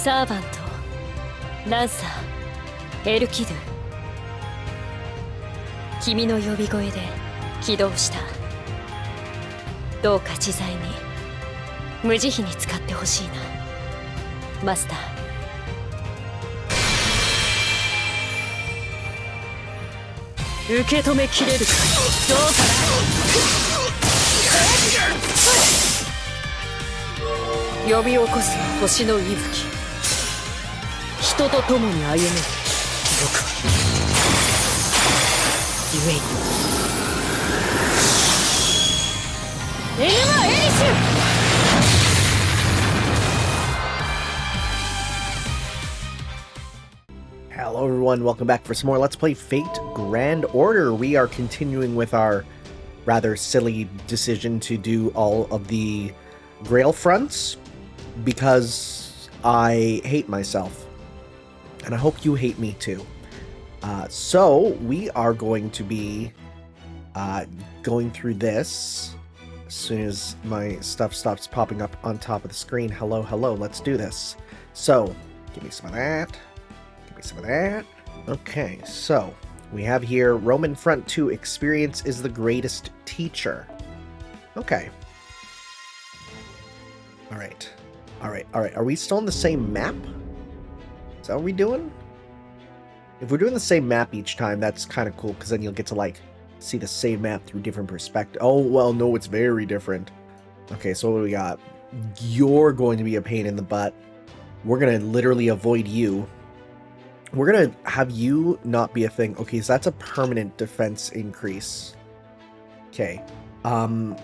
サーバント、ラザ、エルキドゥ。君の呼び声で起動した。どうか自在に無慈悲に使ってほしいな、マスター。受け止めきれるか。どうかな。呼び起こす星の息吹。人と共に歩める僕はゆえにエルマ・エリシュ。Hello everyone, welcome back for some more Let's Play Fate Grand Order. We are continuing with our rather silly decision to do all of the Grail Fronts because I hate myself. And I hope you hate me too. So we are going to be going through this as soon as my stuff stops popping up on top of the screen. Hello, hello, let's do this. So, give me some of that. Give me some of that. Okay, so we have here Roman Front 2, experience is the greatest teacher. Okay. Alright. Alright, alright. Are we still on the same map? Is that what we're doing? If we're doing the same map each time, that's kind of cool, because then you'll get to, like, see the same map through different perspectives. Oh, well, no, it's very different. Okay, so what do we got? You're going to be a pain in the butt. We're going to literally avoid you. We're going to have you not be a thing. Okay, so that's a permanent defense increase. Okay. I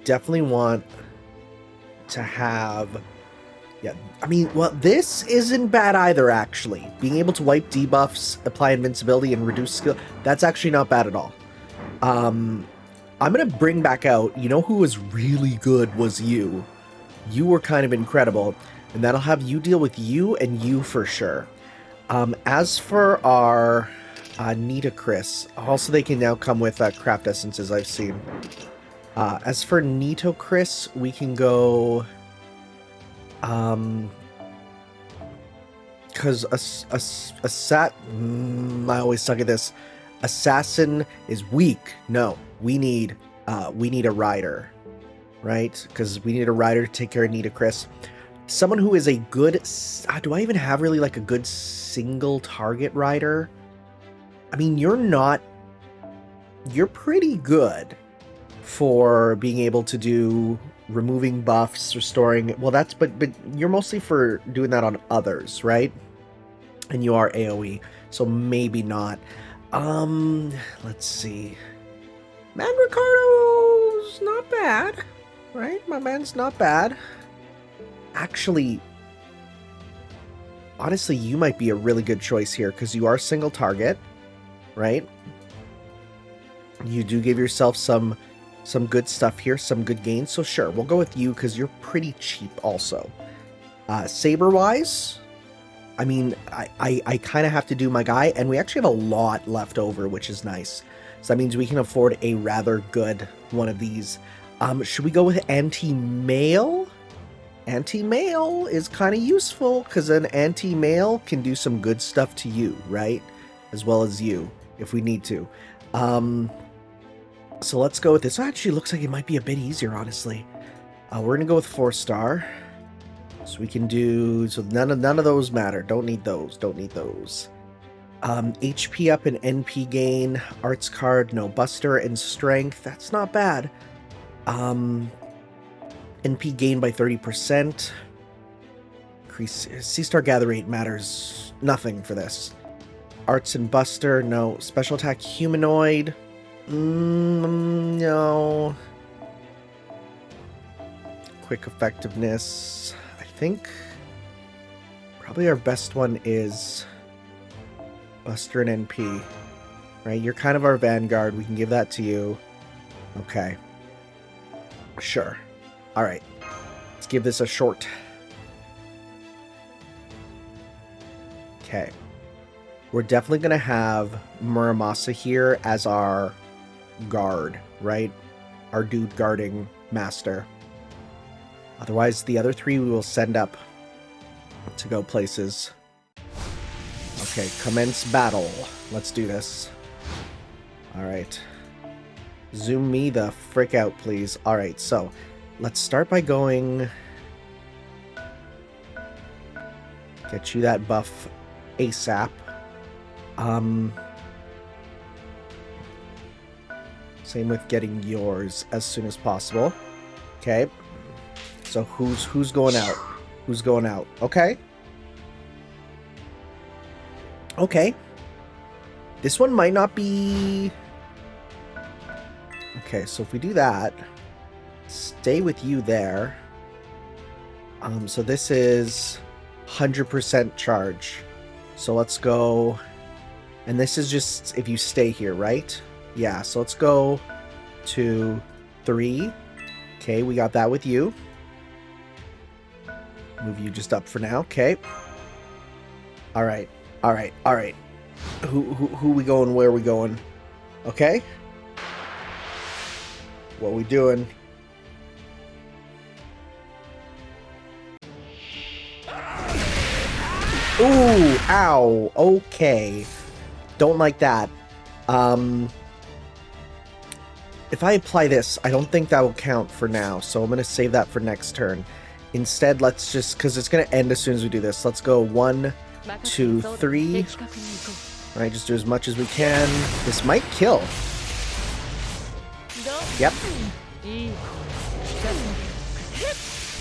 definitely want to have... Yeah, I mean, well, this isn't bad either, actually. Being able to wipe debuffs, apply invincibility, and reduce skill, that's actually not bad at all. I'm going to bring back out, you know who was really good was you. You were kind of incredible, and that'll have you deal with you and you for sure. As for our Nitocris, also they can now come with craft essences I've seen. As for Nitocris, we can go... because I always suck at this. Assassin is weak. No, we need a rider, right? Because we need a rider to take care of Nitocris. Someone who is a good... do I even have really like a good single target rider? I mean, you're pretty good for being able to do removing buffs, restoring... Well, that's... But you're mostly for doing that on others, right? And you are AoE, so maybe not. Let's see. Man Ricardo's not bad, right? My man's not bad. Actually, honestly, you might be a really good choice here, because you are single target, right? You do give yourself some good stuff here, some good gains. So sure, we'll go with you because you're pretty cheap also. Saber-wise, I mean, I kind of have to do my guy, and we actually have a lot left over, which is nice. So that means we can afford a rather good one of these. Should we go with anti-mail? Anti-mail is kind of useful, because an anti-mail can do some good stuff to you, right? As well as you, if we need to. So let's go with this. Actually, looks like it might be a bit easier, honestly. We're gonna go with 4-star. So we can do... So none of those matter. Don't need those. Don't need those. HP up and NP gain. Arts card. No. Buster and strength. That's not bad. NP gain by 30%. Increase... C-star gather rate matters nothing for this. Arts and Buster. No. Special attack humanoid. No. Quick effectiveness. I think probably our best one is Buster and NP. Right? You're kind of our vanguard. We can give that to you. Okay. Sure. Alright. Let's give this a short. Okay. We're definitely going to have Muramasa here as our guard, right? Our dude guarding master. Otherwise, the other three we will send up to go places. Okay, commence battle. Let's do this. Alright. Zoom me the frick out, please. Alright, so let's start by going... Get you that buff ASAP. Same with getting yours as soon as possible. Okay. So who's going out? Who's going out? Okay. Okay. This one might not be... Okay, so if we do that, stay with you there. So this is 100% charge. So let's go... And this is just if you stay here, right? Yeah, so let's go 2, 3. Okay, we got that with you. Move you just up for now. Okay. Alright. Alright. Alright. Who we going? Where we going? Okay. What we doing? Ooh, ow. Okay. Don't like that. If I apply this, I don't think that will count for now, so I'm going to save that for next turn. Instead, let's just, because it's going to end as soon as we do this, let's go 1, 2, 3. Alright, just do as much as we can. This might kill. Yep.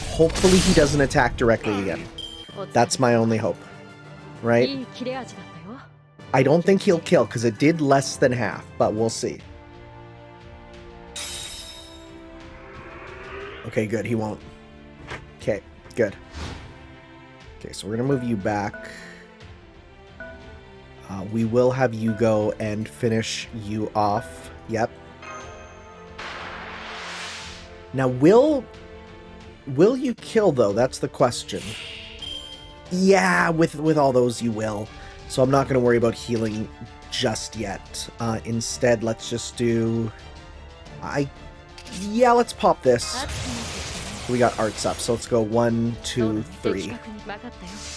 Hopefully he doesn't attack directly again. That's my only hope. Right? I don't think he'll kill, because it did less than half, but we'll see. Okay, good. He won't. Okay, good. Okay, so we're going to move you back. We will have you go and finish you off. Yep. Now, will you kill, though? That's the question. Yeah, with all those, you will. So I'm not going to worry about healing just yet. Instead, let's just do... Yeah, let's pop this. We got arts up, so let's go 1, 2, 3.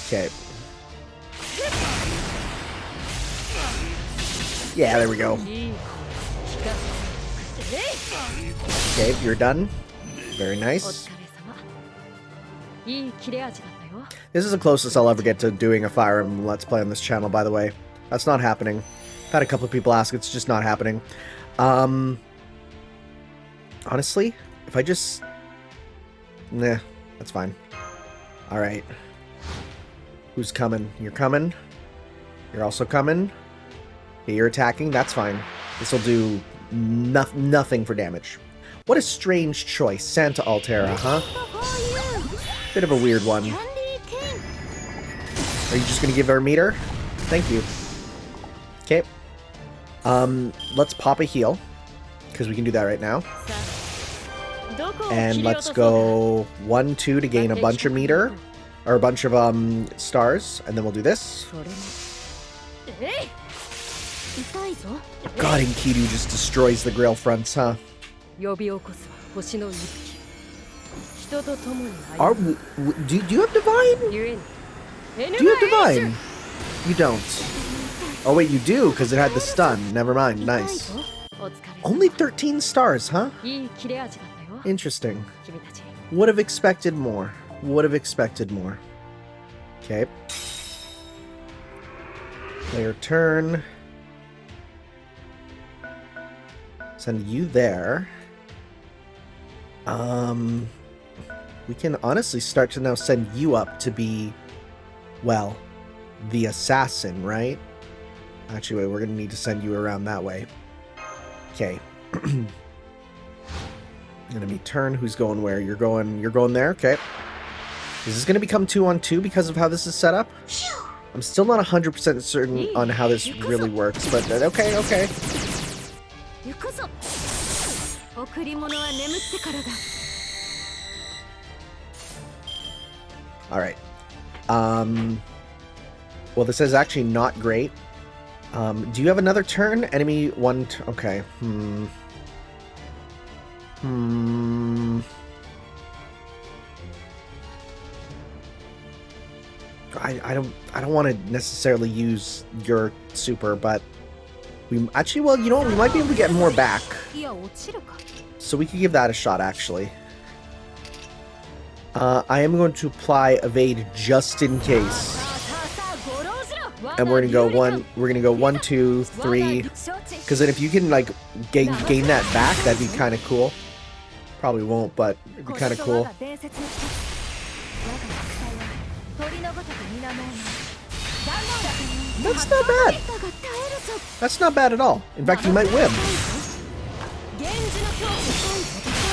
Okay. Yeah, there we go. Okay, you're done. Very nice. This is the closest I'll ever get to doing a Fire Emblem Let's Play on this channel, by the way. That's not happening. I've had a couple of people ask, it's just not happening. Honestly, if I just... Nah, that's fine. Alright. Who's coming? You're coming? You're also coming? Okay, you're attacking? That's fine. This will do nothing for damage. What a strange choice. Santa Altera, huh? Bit of a weird one. Are you just gonna give her a meter? Thank you. Okay. Let's pop a heal, because we can do that right now. And let's go 1, 2 to gain a bunch of meter, or a bunch of stars, and then we'll do this. God, Enkidu just destroys the Grail Fronts, huh? Do you have Divine? Do you have Divine? You don't. Oh wait, you do, because it had the stun. Never mind, nice. Only 13 stars, huh? Interesting. Would have expected more. Would have expected more. Okay. Player turn. Send you there. We can honestly start to now send you up to be, well, the assassin, right? Actually, wait, we're gonna need to send you around that way. Okay. Enemy turn. Who's going where? You're going there? Okay. Is this gonna become 2-on-2 because of how this is set up? I'm still not 100% certain on how this really works, but okay, okay. Alright. Well, this is actually not great. Do you have another turn? Enemy 1... Okay. I don't want to necessarily use your super, but we actually, well, you know what? We might be able to get more back. So we could give that a shot, actually. I am going to apply evade just in case. And we're gonna go 1, 2, 3. Because then if you can like gain that back, that'd be kind of cool. Probably won't, but it'd be kind of cool. That's not bad. That's not bad at all. In fact, you might win.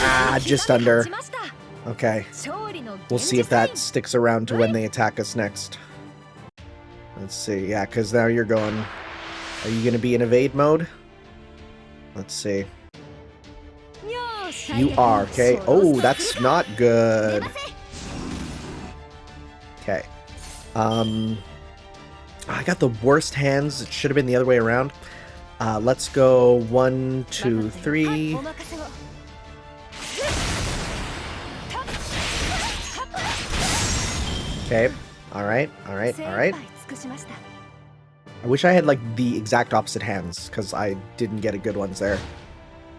Ah, just under. Okay. We'll see if that sticks around to when they attack us next. Let's see. Yeah, because now you're going... Are you going to be in evade mode? Let's see. You are, okay. Oh, that's not good. Okay. I got the worst hands. It should have been the other way around. Let's go 1, 2, 3. Okay. Alright. I wish I had like the exact opposite hands because I didn't get a good ones there.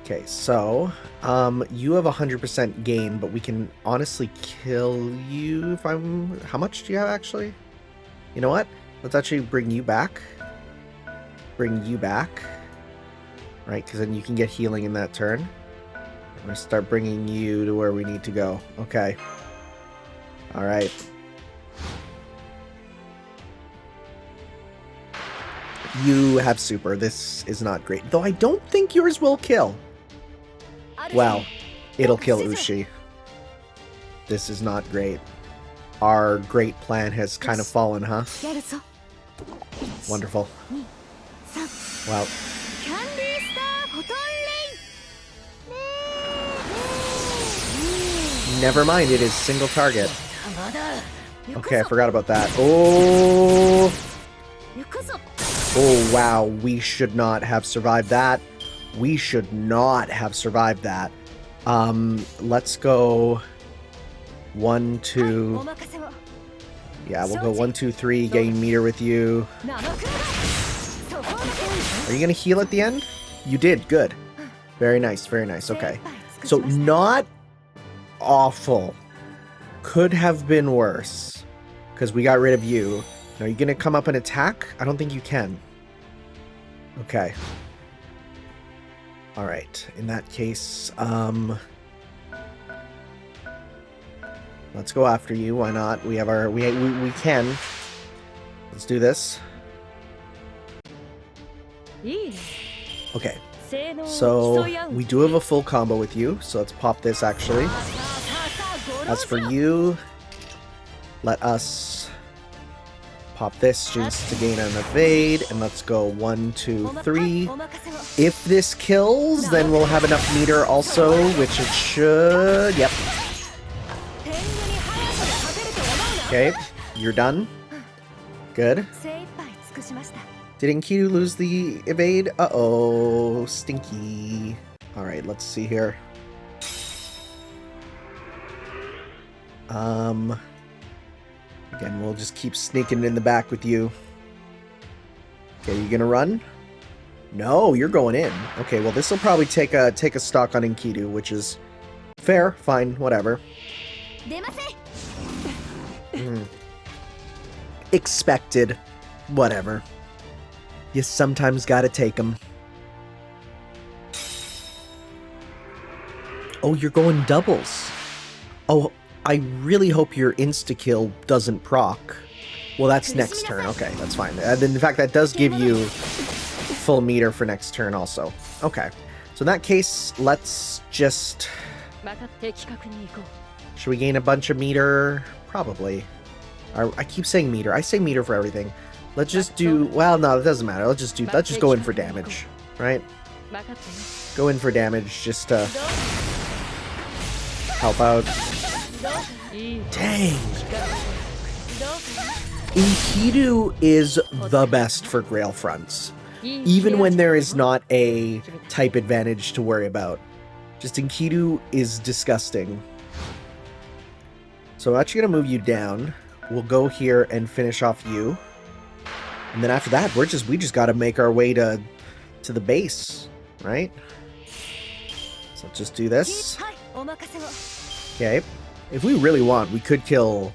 Okay, so you have 100% gain, but we can honestly kill you if I'm... How much do you have actually? You know what? Let's actually bring you back. Bring you back. Right, because then you can get healing in that turn. I'm going to start bringing you to where we need to go. Okay. Alright. You have super. This is not great. Though I don't think yours will kill. Well, it'll kill Ushi. This is not great. Our great plan has kind of fallen, huh? Wonderful. Well. Never mind, it is single target. Okay, I forgot about that. Oh! Oh, wow, we should not have survived that. We should not have survived that. Let's go 1, 2. Yeah, we'll go 1, 2, 3, gain meter with you. Are you gonna heal at the end? You did, good. Very nice, okay. So, not awful. Could have been worse. Because we got rid of you. Now, are you gonna come up and attack? I don't think you can. Okay. Alright, in that case, let's go after you, why not? We have our, we can. Let's do this. Okay, so we do have a full combo with you, so let's pop this actually. As for you, let us pop this just to gain an evade, and let's go 1, 2, 3. If this kills, then we'll have enough meter also, which it should. Yep. Okay, you're done. Good. Did Enkidu lose the evade? Uh-oh, stinky. Alright, let's see here. Again, we'll just keep sneaking in the back with you. Okay, you gonna run? No, you're going in. Okay, well this will probably take a stock on Enkidu, which is fair, fine, whatever. Expected. Whatever. You sometimes gotta take them. Oh, you're going doubles. Oh, I really hope your insta-kill doesn't proc. Well, that's next turn. Okay, that's fine. In fact, that does give you full meter for next turn also. Okay. So in that case, let's just... Should we gain a bunch of meter? Probably. I keep saying meter. I say meter for everything. Let's just do... Well, no, it doesn't matter. Let's just go in for damage. Right? Go in for damage just to help out. Dang! Enkidu is the best for Grail Fronts. Even when there is not a type advantage to worry about. Just Enkidu is disgusting. So I'm actually going to move you down. we'll go here and finish off you. And then after that, we just got to make our way to the base, right? So let's just do this. Okay. If we really want, we could kill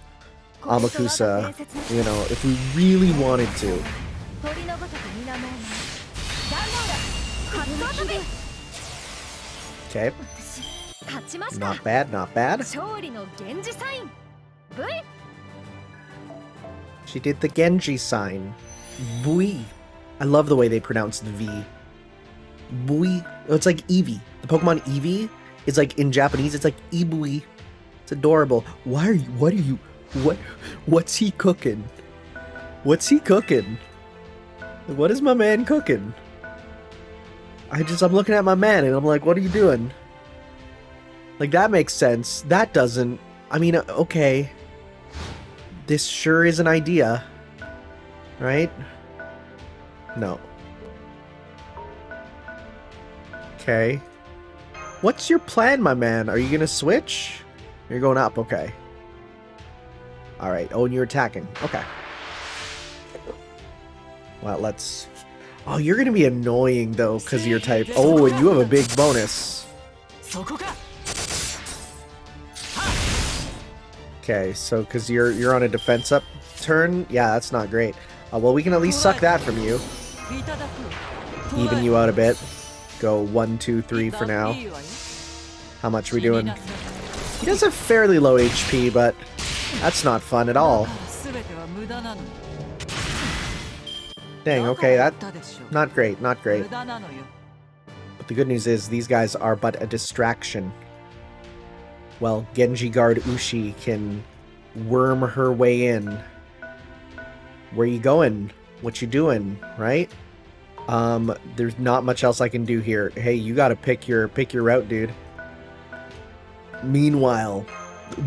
Amakusa, you know, if we really wanted to. Okay. Not bad, not bad. She did the Genji sign. Bui. I love the way they pronounce the V. Bui. Oh, it's like Eevee. The Pokemon Eevee is like, in Japanese, it's like Ibui. It's adorable. What's he cooking? What's he cooking? What is my man cooking? I'm looking at my man and I'm like, what are you doing? Like, that makes sense. That doesn't. I mean, okay. This sure is an idea. Right? No. Okay. What's your plan, my man? Are you gonna switch? You're going up, okay. Alright, oh, and you're attacking. Okay. Well, let's... Oh, you're gonna be annoying, though, because of your type. Oh, and you have a big bonus. Okay, so because you're on a defense up turn? Yeah, that's not great. Well, we can at least suck that from you. Even you out a bit. Go 1, 2, 3 for now. How much are we doing? He does have fairly low HP, but that's not fun at all. Dang, okay, that... Not great, not great. But the good news is, these guys are but a distraction. Well, Genji Guard Ushi can worm her way in. Where you going? What you doing, right? There's not much else I can do here. Hey, you gotta pick your route, dude. Meanwhile,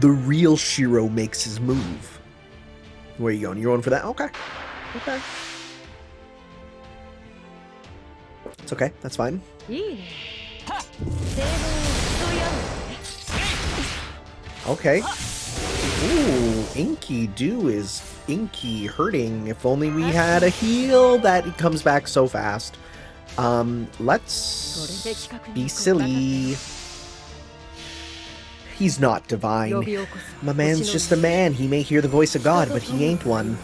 the real Shiro makes his move. Where you going? You're going for that? Okay. Okay. It's okay. That's fine. Okay. Ooh, Enkidu is inky hurting. If only we had a heal that comes back so fast. Let's be silly. He's not divine. My man's just a man. He may hear the voice of God, but he ain't one.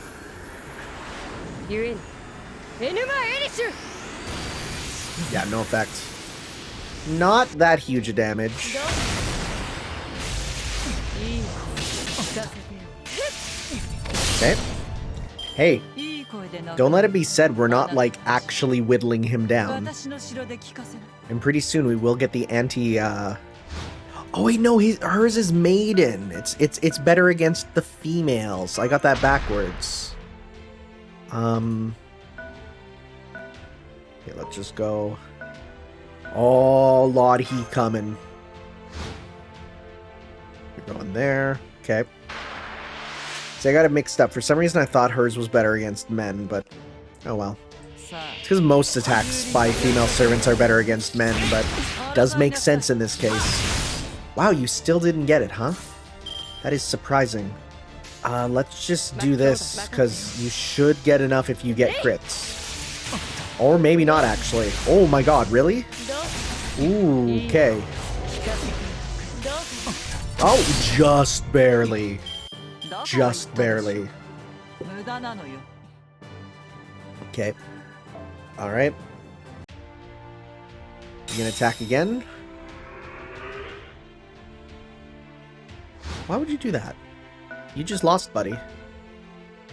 Yeah, no effect. Not that huge a damage. Okay. Hey, don't let it be said we're not, like, actually whittling him down. And pretty soon we will get the anti, Oh wait, no, hers is maiden. It's better against the females. I got that backwards. Okay, let's just go. Oh, Lord, he coming. We're going there. Okay. See, I got it mixed up. For some reason, I thought hers was better against men, but oh well. It's because most attacks by female servants are better against men, but it does make sense in this case. Wow, you still didn't get it, huh? That is surprising. Let's just do this, because you should get enough if you get crits. Or maybe not, actually. Oh my god, really? Ooh, okay. Oh, just barely. Just barely. Okay. Alright. You gonna attack again? Why would you do that? You just lost, buddy.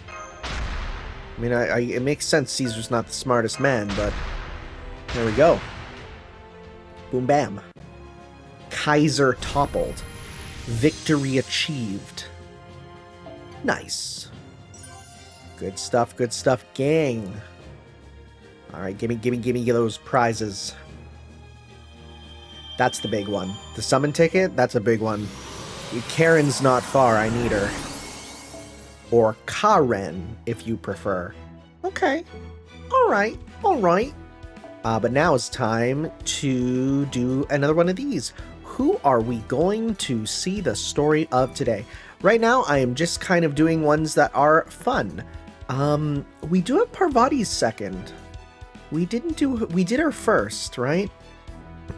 I mean, it makes sense Caesar's not the smartest man, but... There we go. Boom bam. Kaizer toppled. Victory achieved. Nice. Good stuff, gang. Alright, gimme those prizes. That's the big one. The summon ticket, that's a big one. Karen's not far, I need her. Or Karen, if you prefer. Okay. Alright. But now it's time to do another one of these. Who are we going to see the story of today? right now I am just kind of doing ones that are fun. We do have Parvati's second. We did her first, right?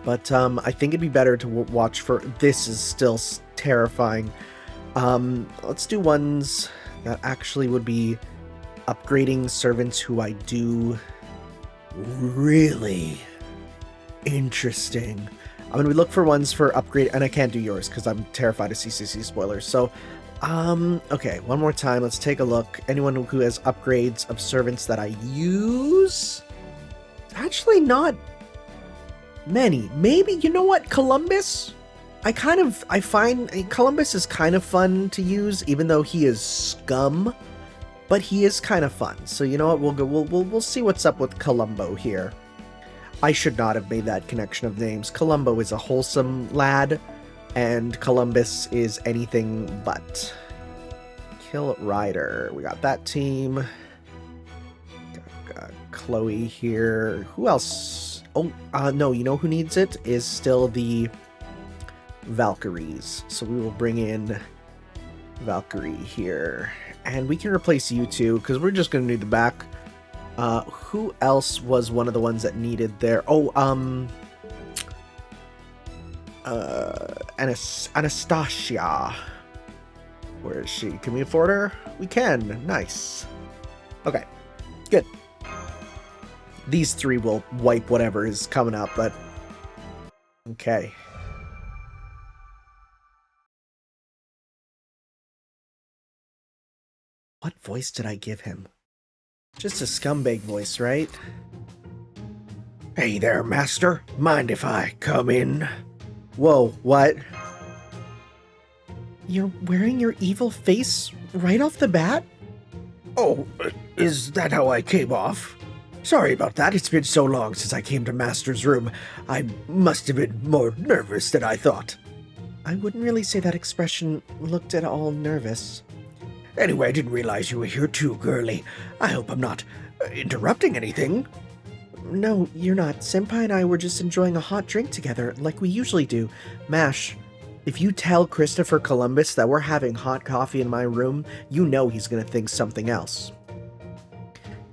But I think it'd be better to watch for, this is still terrifying. Let's do ones that actually would be upgrading servants who I do really interesting. I'm going to look for ones for upgrade, and I can't do yours because I'm terrified of CCC spoilers. So, okay, one more time. Let's take a look. Anyone who has upgrades of servants that I use? Actually, not many. Maybe, you know what, Columbus? I find Columbus is kind of fun to use, even though he is scum, but he is kind of fun. So you know what, we'll see what's up with Columbo here. I should not have made that connection of names. Columbo is a wholesome lad, and Columbus is anything but. Kill Rider. We got that team. Got Chloe here. Who else? Oh, no, you know who needs it? Is still the Valkyries. So we will bring in Valkyrie here. And we can replace you two, because we're just going to need the back. Who else was one of the ones that needed there? Oh, Anastasia. Where is she? Can we afford her? We can. Nice. Okay, good. These three will wipe whatever is coming up, but okay. What voice did I give him? Just a scumbag voice, right? Hey there, master. Mind if I come in? Whoa, what? You're wearing your evil face right off the bat? Oh, is that how I came off? Sorry about that. It's been so long since I came to Master's room. I must have been more nervous than I thought. I wouldn't really say that expression looked at all nervous. Anyway, I didn't realize you were here too, girly. I hope I'm not interrupting anything. No, you're not. Senpai and I were just enjoying a hot drink together, like we usually do. Mash, if you tell Christopher Columbus that we're having hot coffee in my room, you know he's gonna think something else.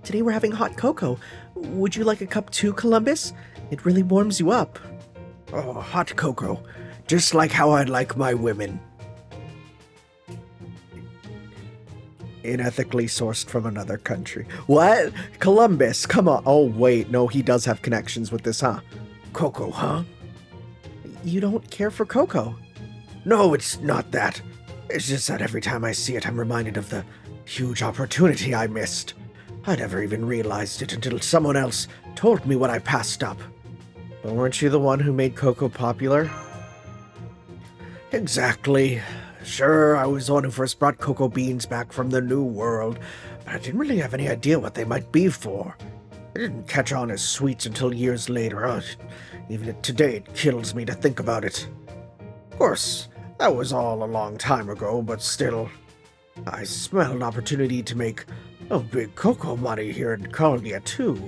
Today we're having hot cocoa. Would you like a cup too, Columbus? It really warms you up. Oh, hot cocoa. Just like how I'd like my women. Unethically sourced from another country. What? Columbus, come on. Oh, wait. No, he does have connections with this, huh? Cocoa, huh? You don't care for cocoa? No, it's not that. It's just that every time I see it, I'm reminded of the huge opportunity I missed. I never even realized it until someone else told me what I passed up. But weren't you the one who made cocoa popular? Exactly. Sure, I was the one who first brought cocoa beans back from the New World, but I didn't really have any idea what they might be for. I didn't catch on as sweets until years later. Even today it kills me to think about it. Of course, that was all a long time ago, but still, I smell an opportunity to make a big cocoa money here in Colnia too.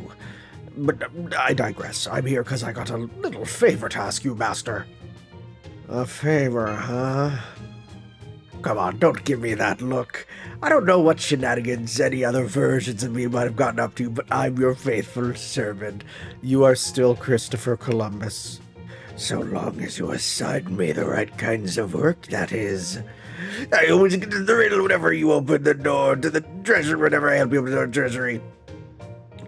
But I digress. I'm here because I got a little favor to ask you, Master. A favor, huh? Come on, don't give me that look. I don't know what shenanigans any other versions of me might have gotten up to, but I'm your faithful servant. You are still Christopher Columbus. So long as you assign me the right kinds of work, that is. I always get to the riddle whenever you open the door to the treasury, whenever I help you open the treasury.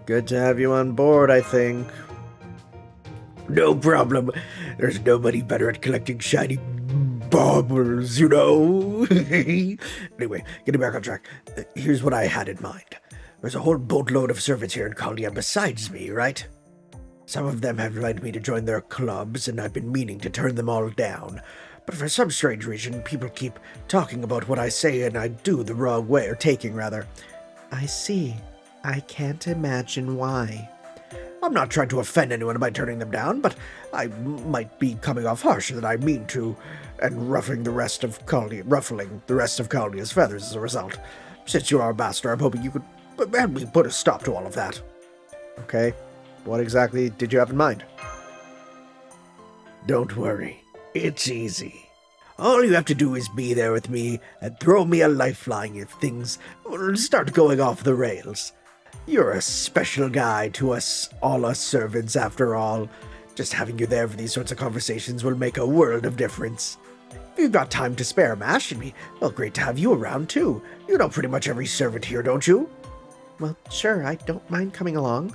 Good to have you on board, I think. No problem. There's nobody better at collecting shiny baubles, you know? Anyway, getting back on track. Here's what I had in mind. There's a whole boatload of servants here in Colnia besides me, right? Some of them have invited me to join their clubs, and I've been meaning to turn them all down. But for some strange reason, people keep talking about what I say and I do the wrong way, or taking, rather. I see. I can't imagine why. I'm not trying to offend anyone by turning them down, but I might be coming off harsher than I mean to, and ruffling the rest of Colnia's feathers as a result. Since you are a master, I'm hoping you could help me put a stop to all of that. Okay. What exactly did you have in mind? Don't worry. It's easy. All you have to do is be there with me and throw me a lifeline if things start going off the rails. You're a special guy to us, all us servants, after all. Just having you there for these sorts of conversations will make a world of difference. If you've got time to spare, Mash, it'd be, well, great to have you around, too. You know pretty much every servant here, don't you? Well, sure, I don't mind coming along.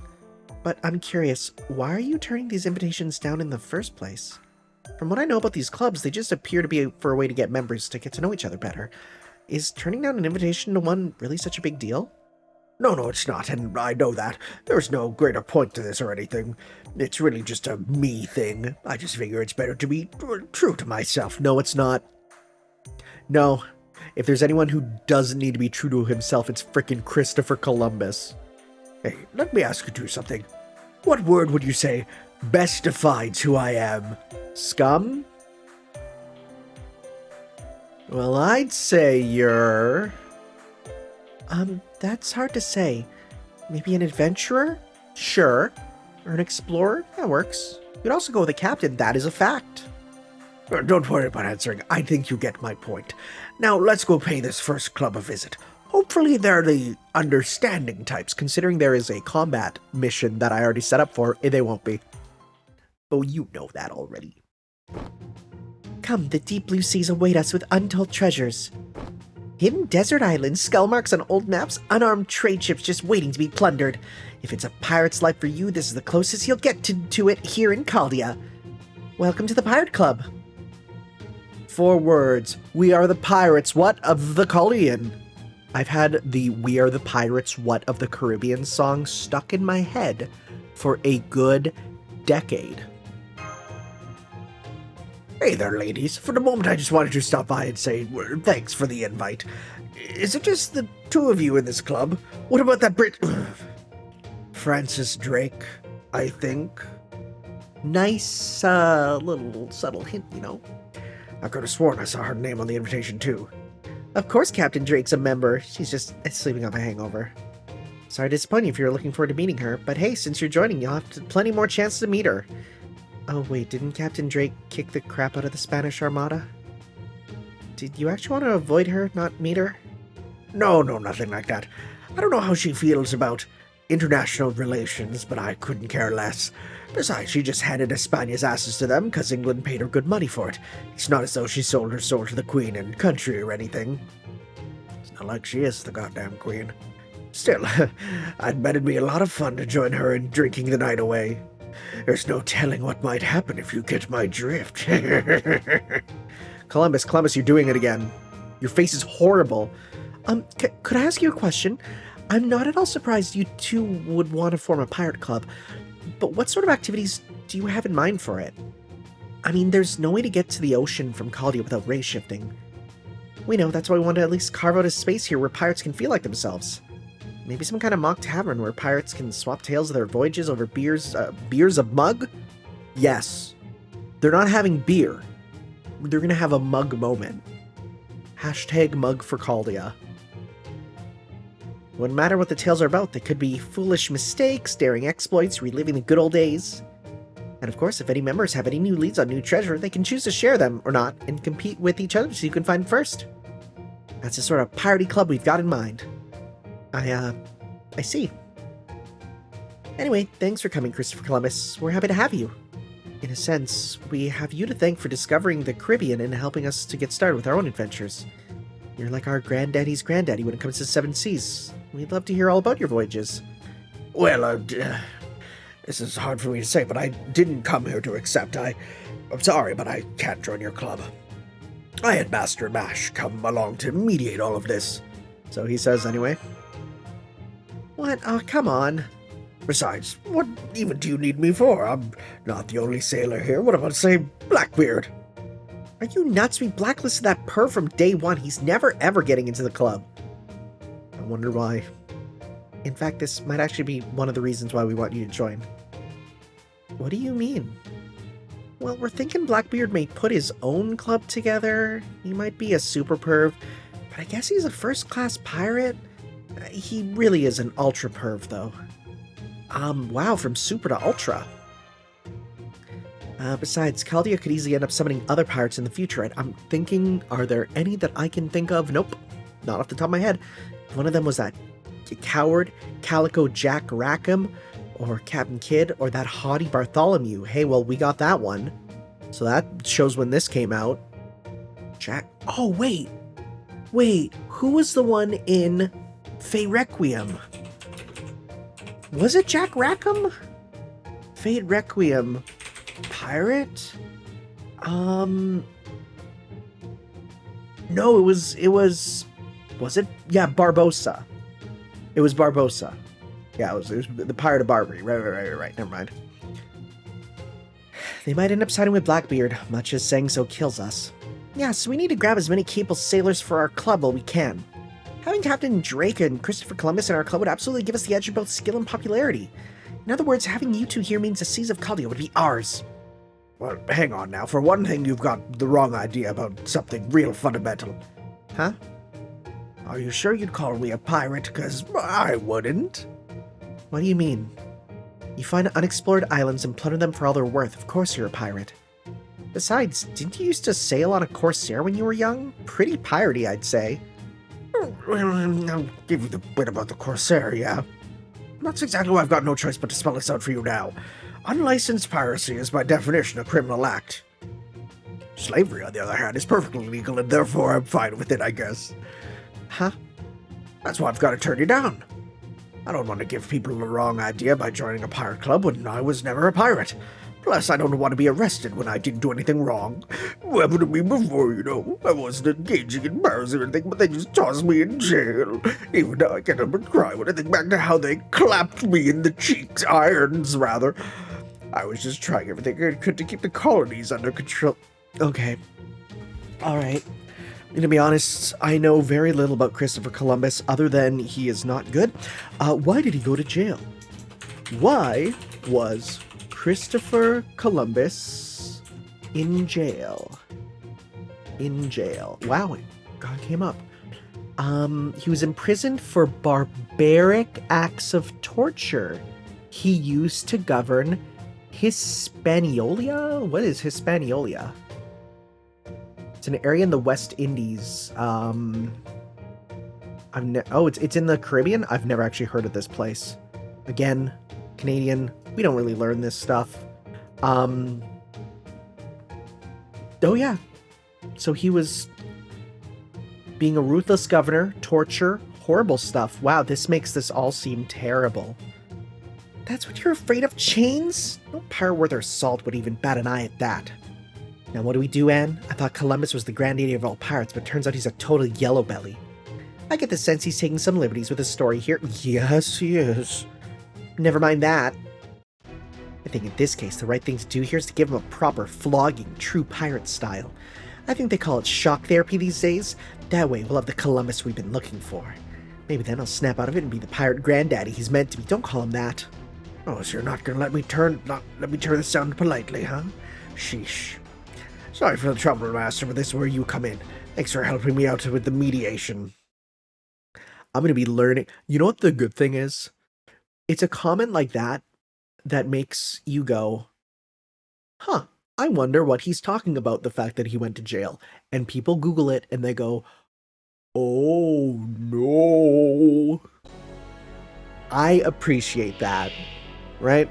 But I'm curious, why are you turning these invitations down in the first place? From what I know about these clubs, they just appear to be for a way to get members to get to know each other better. Is turning down an invitation to one really such a big deal? No, it's not, and I know that. There's no greater point to this or anything. It's really just a me thing. I just figure it's better to be true to myself. No, it's not. No, if there's anyone who doesn't need to be true to himself, it's frickin' Christopher Columbus. Hey, let me ask you two something. What word would you say best defines who I am? Scum? Well, I'd say you're... that's hard to say. Maybe an adventurer? Sure. Or an explorer? That works. You could also go with a captain, that is a fact. Don't worry about answering. I think you get my point. Now, let's go pay this first club a visit. Hopefully they're the understanding types, considering there is a combat mission that I already set up for. They won't be. Oh, you know that already. Come, the deep blue seas await us with untold treasures. Hidden desert islands, skull marks on old maps, unarmed trade ships just waiting to be plundered. If it's a pirate's life for you, this is the closest you'll get to it here in Caldia. Welcome to the Pirate Club. 4 words. We are the pirates, what, of the Caldian? I've had the We Are the Pirates, What of the Caribbean song stuck in my head for a good decade. Hey there, ladies. For the moment, I just wanted to stop by and say thanks for the invite. Is it just the 2 of you in this club? What about that Brit... Francis Drake, I think. Nice, little subtle hint, you know. I could have sworn I saw her name on the invitation, too. Of course Captain Drake's a member. She's just sleeping off a hangover. Sorry to disappoint you if you're looking forward to meeting her, but hey, since you're joining, you'll have plenty more chances to meet her. Oh wait, didn't Captain Drake kick the crap out of the Spanish Armada? Did you actually want to avoid her, not meet her? No, nothing like that. I don't know how she feels about international relations, but I couldn't care less. Besides, she just handed Espana's asses to them because England paid her good money for it. It's not as though she sold her soul to the Queen and country or anything. It's not like she is the goddamn Queen. Still, I'd bet it'd be a lot of fun to join her in drinking the night away. There's no telling what might happen if you get my drift. Columbus, you're doing it again. Your face is horrible. Could I ask you a question? I'm not at all surprised you two would want to form a pirate club, but what sort of activities do you have in mind for it? I mean, there's no way to get to the ocean from Caldia without race shifting. We know, that's why we want to at least carve out a space here where pirates can feel like themselves. Maybe some kind of mock tavern where pirates can swap tales of their voyages over beers of mug? Yes. They're not having beer. They're gonna have a mug moment. Hashtag mug for Caldia. Wouldn't matter what the tales are about, they could be foolish mistakes, daring exploits, reliving the good old days. And of course, if any members have any new leads on new treasure, they can choose to share them or not, and compete with each other so you can find first. That's the sort of piratey club we've got in mind. I see. Anyway, thanks for coming, Christopher Columbus. We're happy to have you. In a sense, we have you to thank for discovering the Caribbean and helping us to get started with our own adventures. You're like our granddaddy's granddaddy when it comes to 7 seas. We'd love to hear all about your voyages. Well, this is hard for me to say, but I didn't come here to accept. I'm sorry, but I can't join your club. I had Master Mash come along to mediate all of this. So he says anyway. What? Oh, come on. Besides, what even do you need me for? I'm not the only sailor here. What about, say, Blackbeard? Are you nuts? We blacklisted that perv from day one. He's never ever getting into the club. I wonder why. In fact, this might actually be one of the reasons why we want you to join. What do you mean? Well, we're thinking Blackbeard may put his own club together. He might be a super perv, but I guess he's a first-class pirate. He really is an ultra perv, though. Wow, from super to ultra. Besides, Chaldea could easily end up summoning other pirates in the future, and I'm thinking, are there any that I can think of? Nope. Not off the top of my head. One of them was that coward Calico Jack Rackham, or Captain Kidd, or that haughty Bartholomew. Hey, well, we got that one. So that shows when this came out. Jack... Oh, wait. Wait, who was the one in Fate Requiem? Was it Jack Rackham? Fate Requiem. Pirate? No, it was... Was it? Yeah, Barbossa. It was Barbossa. Yeah, it was the Pirate of Barbary. Right. Never mind. They might end up siding with Blackbeard, much as saying so kills us. Yeah, so we need to grab as many capable sailors for our club while we can. Having Captain Drake and Christopher Columbus in our club would absolutely give us the edge of both skill and popularity. In other words, having you two here means the seas of Chaldea would be ours. Well, hang on now. For one thing, you've got the wrong idea about something real fundamental. Huh? Are you sure you'd call me a pirate? 'Cause I wouldn't. What do you mean? You find unexplored islands and plunder them for all they're worth. Of course you're a pirate. Besides, didn't you used to sail on a corsair when you were young? Pretty piratey, I'd say. I'll give you the bit about the corsair, yeah. That's exactly why I've got no choice but to spell this out for you now. Unlicensed piracy is by definition a criminal act. Slavery, on the other hand, is perfectly legal, and therefore I'm fine with it, I guess. Huh? That's why I've got to turn you down. I don't want to give people the wrong idea by joining a pirate club when I was never a pirate. Plus, I don't want to be arrested when I didn't do anything wrong. What happened to me before, you know? I wasn't engaging in piracy or anything, but they just tossed me in jail. Even now I can't help but cry when I think back to how they clapped me in the cheeks, irons, rather. I was just trying everything I could to keep the colonies under control. Okay. Alright. I'm gonna be honest, I know very little about Christopher Columbus other than he is not good. Why did he go to jail? Why was Christopher Columbus in jail? In jail. Wow, God came up. He was imprisoned for barbaric acts of torture he used to govern Hispaniola? What is Hispaniola? It's an area in the West Indies. It's in the Caribbean? I've never actually heard of this place. Again, Canadian, we don't really learn this stuff. Oh yeah. So he was being a ruthless governor, torture, horrible stuff. Wow, this makes this all seem terrible. That's what you're afraid of? Chains? No pirate worth their salt would even bat an eye at that. Now what do we do, Anne? I thought Columbus was the granddaddy of all pirates, but turns out he's a total yellow belly. I get the sense he's taking some liberties with his story here. Yes, he is. Never mind that. I think in this case, the right thing to do here is to give him a proper flogging, true pirate style. I think they call it shock therapy these days. That way, we'll have the Columbus we've been looking for. Maybe then I'll snap out of it and be the pirate granddaddy he's meant to be. Don't call him that. Oh, so you're not gonna let me turn this down politely, huh? Sheesh. Sorry for the trouble, Master, but this is where you come in. Thanks for helping me out with the mediation. I'm going to be learning. You know what the good thing is? It's a comment like that that makes you go, huh, I wonder what he's talking about, the fact that he went to jail. And people Google it and they go, oh no. I appreciate that, right?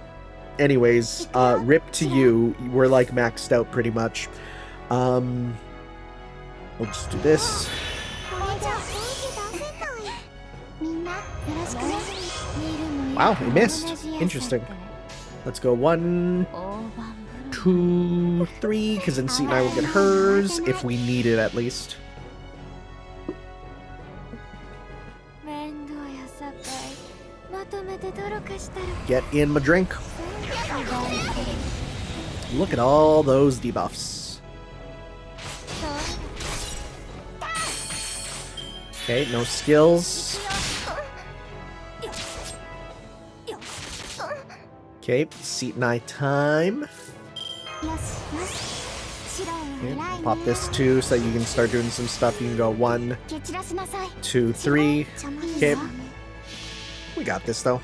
Anyways, rip to you. We're like maxed out pretty much. We'll just do this. Wow, he missed. Interesting. Let's go 1, 2, 3, because then Seat and I will get hers, if we need it at least. Get in my drink. Look at all those debuffs. Okay, no skills. Okay, Seat and I time. Okay, pop this too so that you can start doing some stuff. You can go 1, 2, 3. Okay. We got this though.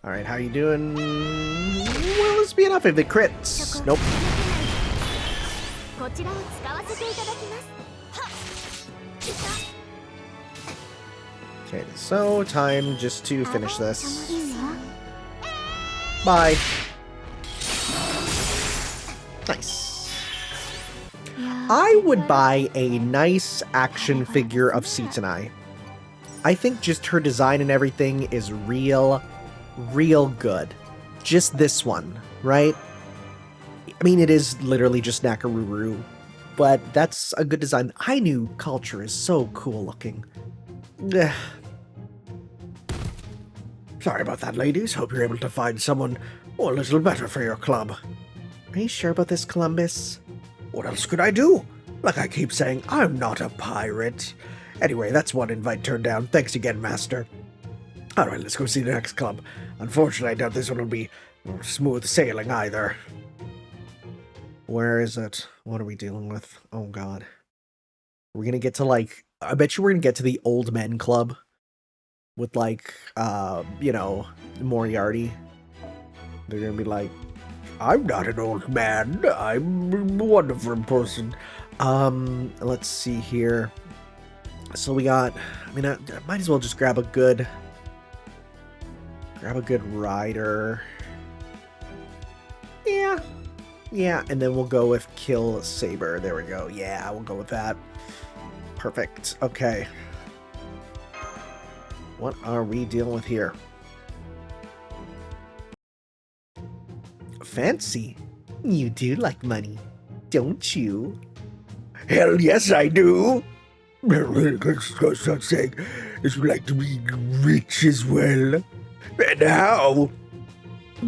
Alright, how you doing? Well, this be enough if it crits. Nope. Okay, so time just to finish this. Bye. Nice. I would buy a nice action figure of Sany. I think just her design and everything is real good. Just this one, right? I mean, it is literally just Nakaruru, but that's a good design. Ainu culture is so cool looking. Ugh. Sorry about that, ladies. Hope you're able to find someone a little better for your club. Are you sure about this, Columbus? What else could I do? Like I keep saying, I'm not a pirate. Anyway, that's one invite turned down. Thanks again, Master. Alright, let's go see the next club. Unfortunately, I doubt this one will be smooth sailing either. Where is it? What are we dealing with? Oh god. We're gonna get to, like, I bet you we're gonna get to the old men club. With, like, you know, Moriarty. They're gonna be like, I'm not an old man. I'm a wonderful person. Let's see here. So we got, I mean, I might as well just grab a good rider. Yeah, and then we'll go with Kill Saber. There we go. Yeah, we'll go with that. Perfect. Okay. What are we dealing with here? Fancy. You do like money, don't you? Hell yes, I do. Such saying is like to be rich as well. And how?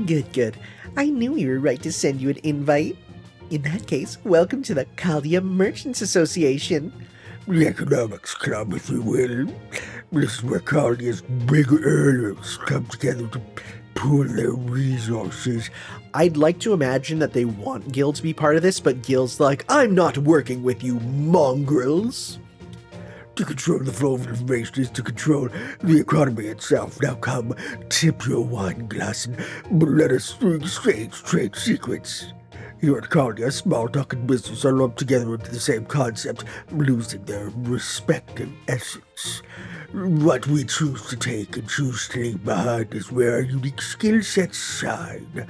Good. I knew we were right to send you an invite. In that case, welcome to the Caldia Merchants Association. The economics club, if you will. This is where Caldia's big earners come together to pool their resources. I'd like to imagine that they want Gil to be part of this, but Gil's like, I'm not working with you mongrels. To control the flow of information is to control the economy itself. Now come, tip your wine glass and let us exchange trade secrets. Here at Caldia, small talk and business are lumped together into the same concept, losing their respective essence. What we choose to take and choose to leave behind is where our unique skill sets shine.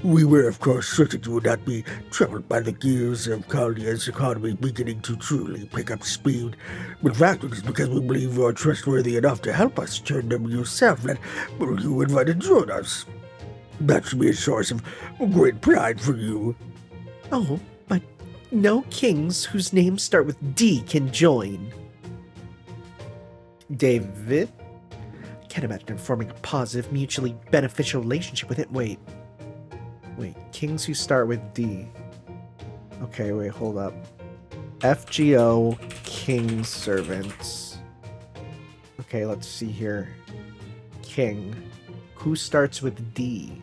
We were, of course, certain you would not be troubled by the gears of Caldia's economy beginning to truly pick up speed. In fact, it is because we believe you are trustworthy enough to help us turn them yourself that you invited to join us. That should be a source of great pride for you. Oh, but no kings whose names start with D can join. David? I can't imagine forming a positive, mutually beneficial relationship with it. Wait, kings who start with D. Okay, wait, hold up. FGO, king servants. Okay, let's see here. King. Who starts with D?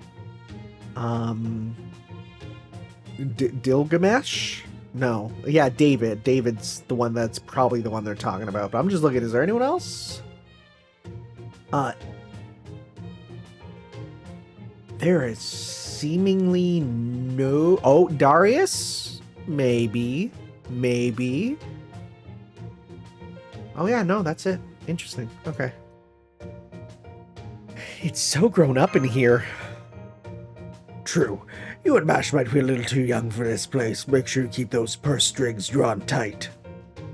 Dilgamesh? No. Yeah, David. David's the one that's probably the one they're talking about. But I'm just looking, is there anyone else? There is seemingly no... Oh, Darius? Maybe. Oh yeah, no, that's it. Interesting. Okay. It's so grown up in here. True. You and Mash might be a little too young for this place. Make sure you keep those purse strings drawn tight.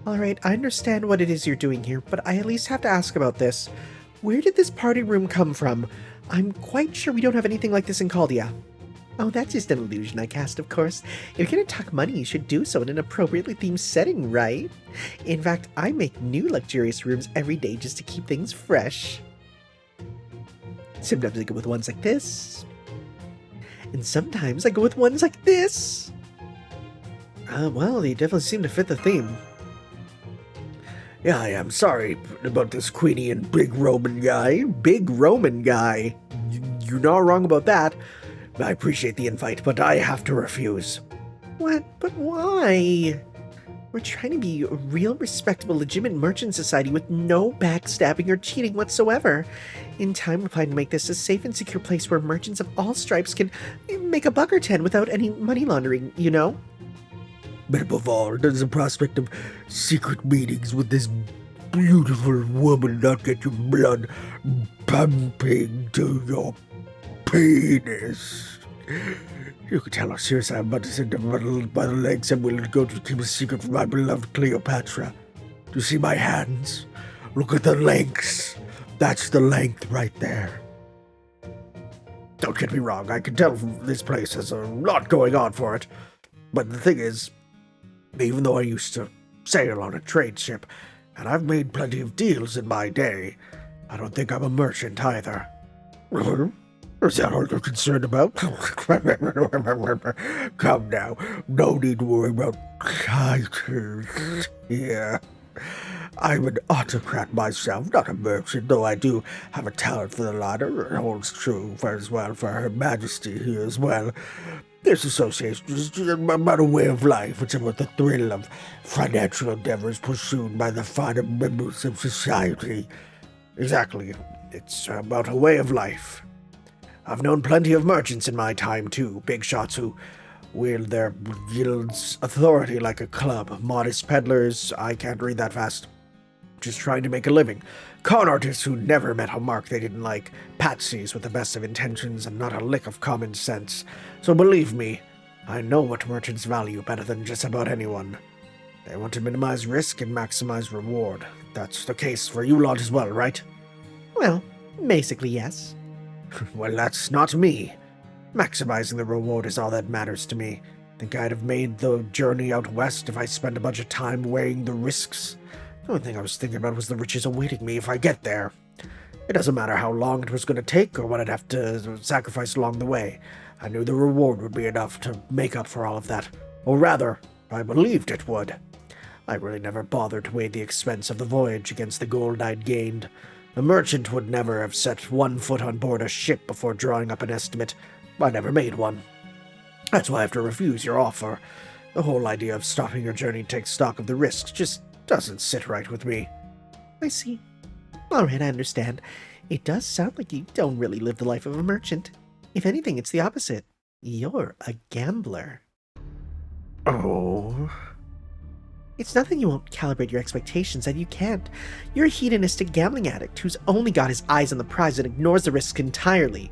Alright, I understand what it is you're doing here, but I at least have to ask about this. Where did this party room come from? I'm quite sure we don't have anything like this in Caldia. Oh, that's just an illusion I cast, of course. If you're gonna talk money, you should do so in an appropriately themed setting, right? In fact, I make new luxurious rooms every day just to keep things fresh. Sometimes I go with ones like this. And sometimes I go with ones like this. Well, they definitely seem to fit the theme. Yeah, I am sorry about this Queenie and big Roman guy. Big Roman guy. You're not wrong about that. I appreciate the invite, but I have to refuse. What? But why? We're trying to be a real, respectable, legitimate merchant society with no backstabbing or cheating whatsoever. In time, we're planning to make this a safe and secure place where merchants of all stripes can make a buck or 10 without any money laundering, you know? But above all, does the prospect of secret meetings with this beautiful woman not get your blood pumping to your penis? You can tell how serious I am about to send a muddle by the legs. I'm willing to go to keep a secret from my beloved Cleopatra. Do you see my hands? Look at the lengths. That's the length right there. Don't get me wrong, I can tell this place has a lot going on for it. But the thing is, even though I used to sail on a trade ship, and I've made plenty of deals in my day, I don't think I'm a merchant either. Is that all you're concerned about? Come now, no need to worry about Kaizers here. I'm an autocrat myself, not a merchant, though I do have a talent for the latter. It holds true as well for Her Majesty here as well. This association is about a way of life. It's about the thrill of financial endeavors pursued by the finer members of society. Exactly. It's about a way of life. I've known plenty of merchants in my time, too. Big shots who wield their guild's authority like a club. Modest peddlers, I can't read that fast, just trying to make a living. Con artists who never met a mark they didn't like. Patsies with the best of intentions and not a lick of common sense. So believe me, I know what merchants value better than just about anyone. They want to minimize risk and maximize reward. That's the case for you lot as well, right? Well, basically yes. Well, that's not me. Maximizing the reward is all that matters to me. Think I'd have made the journey out west if I spent a bunch of time weighing the risks? The only thing I was thinking about was the riches awaiting me if I get there. It doesn't matter how long it was going to take or what I'd have to sacrifice along the way. I knew the reward would be enough to make up for all of that. Or rather, I believed it would. I really never bothered to weigh the expense of the voyage against the gold I'd gained. A merchant would never have set one foot on board a ship before drawing up an estimate. I never made one. That's why I have to refuse your offer. The whole idea of stopping your journey to take stock of the risks just doesn't sit right with me. I see. All right, I understand. It does sound like you don't really live the life of a merchant. If anything, it's the opposite. You're a gambler. Oh. It's not that you won't calibrate your expectations, that you can't. You're a hedonistic gambling addict who's only got his eyes on the prize and ignores the risks entirely.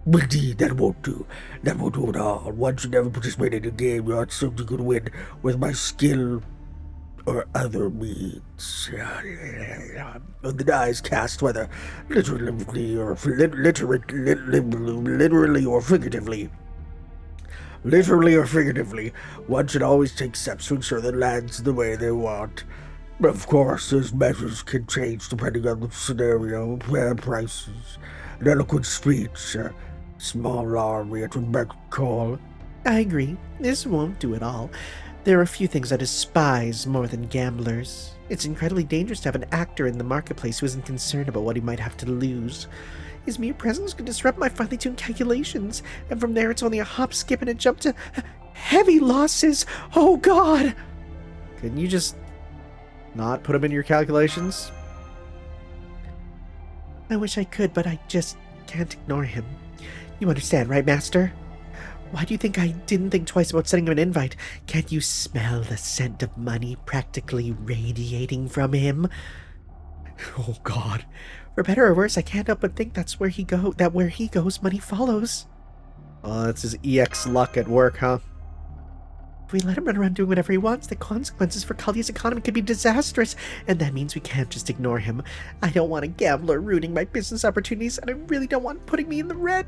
Indeed, that won't do. That won't do at all. One should never participate in a game you aren't certain you could win with my skill or other means. When the die is cast, whether literally or figuratively. Literally or figuratively, one should always take steps to ensure that it lands the way they want. But of course, those measures can change depending on the scenario, prices, an eloquent speech, a small army at your beck and call. I agree. This won't do it all. There are a few things I despise more than gamblers. It's incredibly dangerous to have an actor in the marketplace who isn't concerned about what he might have to lose. His mere presence could disrupt my finely tuned calculations, and from there it's only a hop, skip, and a jump to heavy losses. Oh, God! Couldn't you just not put them in your calculations? I wish I could, but I just can't ignore him. You understand, right, Master? Why do you think I didn't think twice about sending him an invite? Can't you smell the scent of money practically radiating from him? Oh, God. For better or worse, I can't help but think that where he goes, money follows. Oh, that's his EX luck at work, huh? If we let him run around doing whatever he wants, the consequences for Kalia's economy could be disastrous, and that means we can't just ignore him. I don't want a gambler ruining my business opportunities, and I really don't want putting me in the red.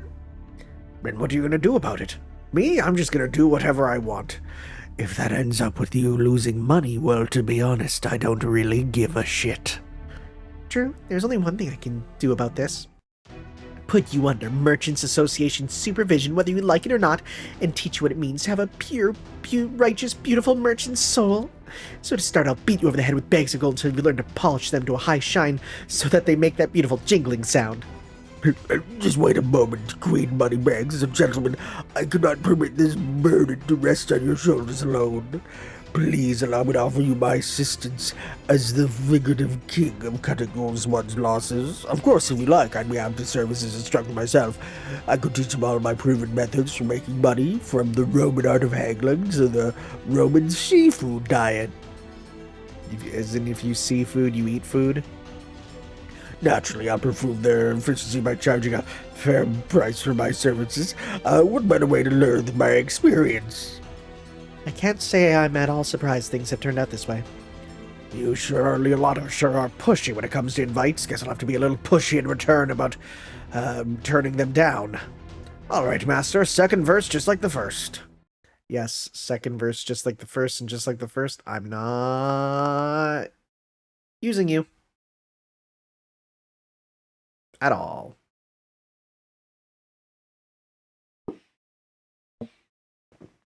Then what are you going to do about it? Me? I'm just going to do whatever I want. If that ends up with you losing money, well, to be honest, I don't really give a shit. True, there's only one thing I can do about this. Put you under Merchants Association supervision, whether you like it or not, and teach you what it means to have a pure, righteous, beautiful merchant soul. So to start, I'll beat you over the head with bags of gold until you learn to polish them to a high shine so that they make that beautiful jingling sound. Just wait a moment, Queen Moneybags and gentlemen. I cannot permit this burden to rest on your shoulders alone. Please allow me to offer you my assistance as the figurative king of cutting one's losses. Of course, if you like, I'd be happy to serve as his instructor myself. I could teach him all my proven methods for making money, from the Roman art of haggling to the Roman seafood diet. As in, if you see food, you eat food? Naturally, I'll prove their efficiency by charging a fair price for my services. What better way to learn than my experience? I can't say I'm at all surprised things have turned out this way. You surely a lot of sure are pushy when it comes to invites. Guess I'll have to be a little pushy in return about turning them down. All right, Master. Second verse, just like the first. Yes, second verse just like the first, and just like the first, I'm not using you. At all.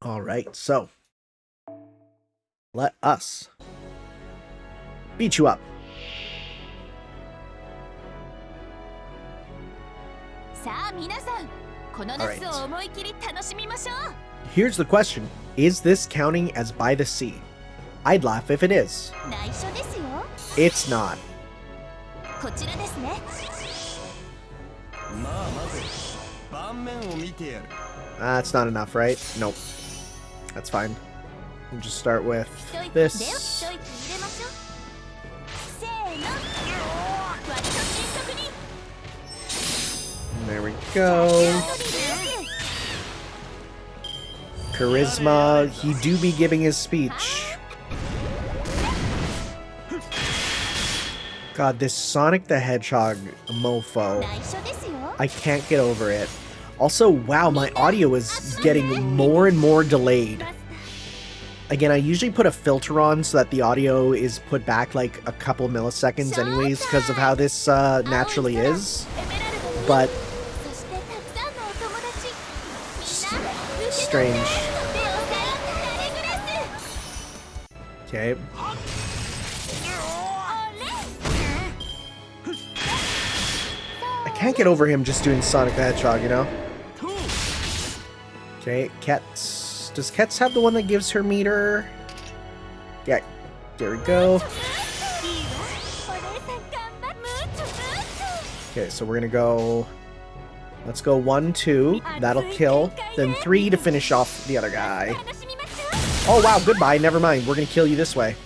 Alright, so let us beat you up. Alright. Here's the question. Is this counting as by the sea? I'd laugh if it is. It's not. That's not enough, right? Nope. That's fine. We'll just start with this. There we go. Charisma. He do be giving his speech. God, this Sonic the Hedgehog mofo. I can't get over it. Also, wow, my audio is getting more and more delayed. Again, I usually put a filter on so that the audio is put back like a couple milliseconds anyways because of how this naturally is. But strange. Okay. I can't get over him just doing Sonic the Hedgehog, you know? Okay, Kets. Does Kets have the one that gives her meter? Yeah, there we go. Okay, so we're gonna go... Let's go 1, 2. That'll kill. Then 3 to finish off the other guy. Oh wow, goodbye. Never mind. We're gonna kill you this way.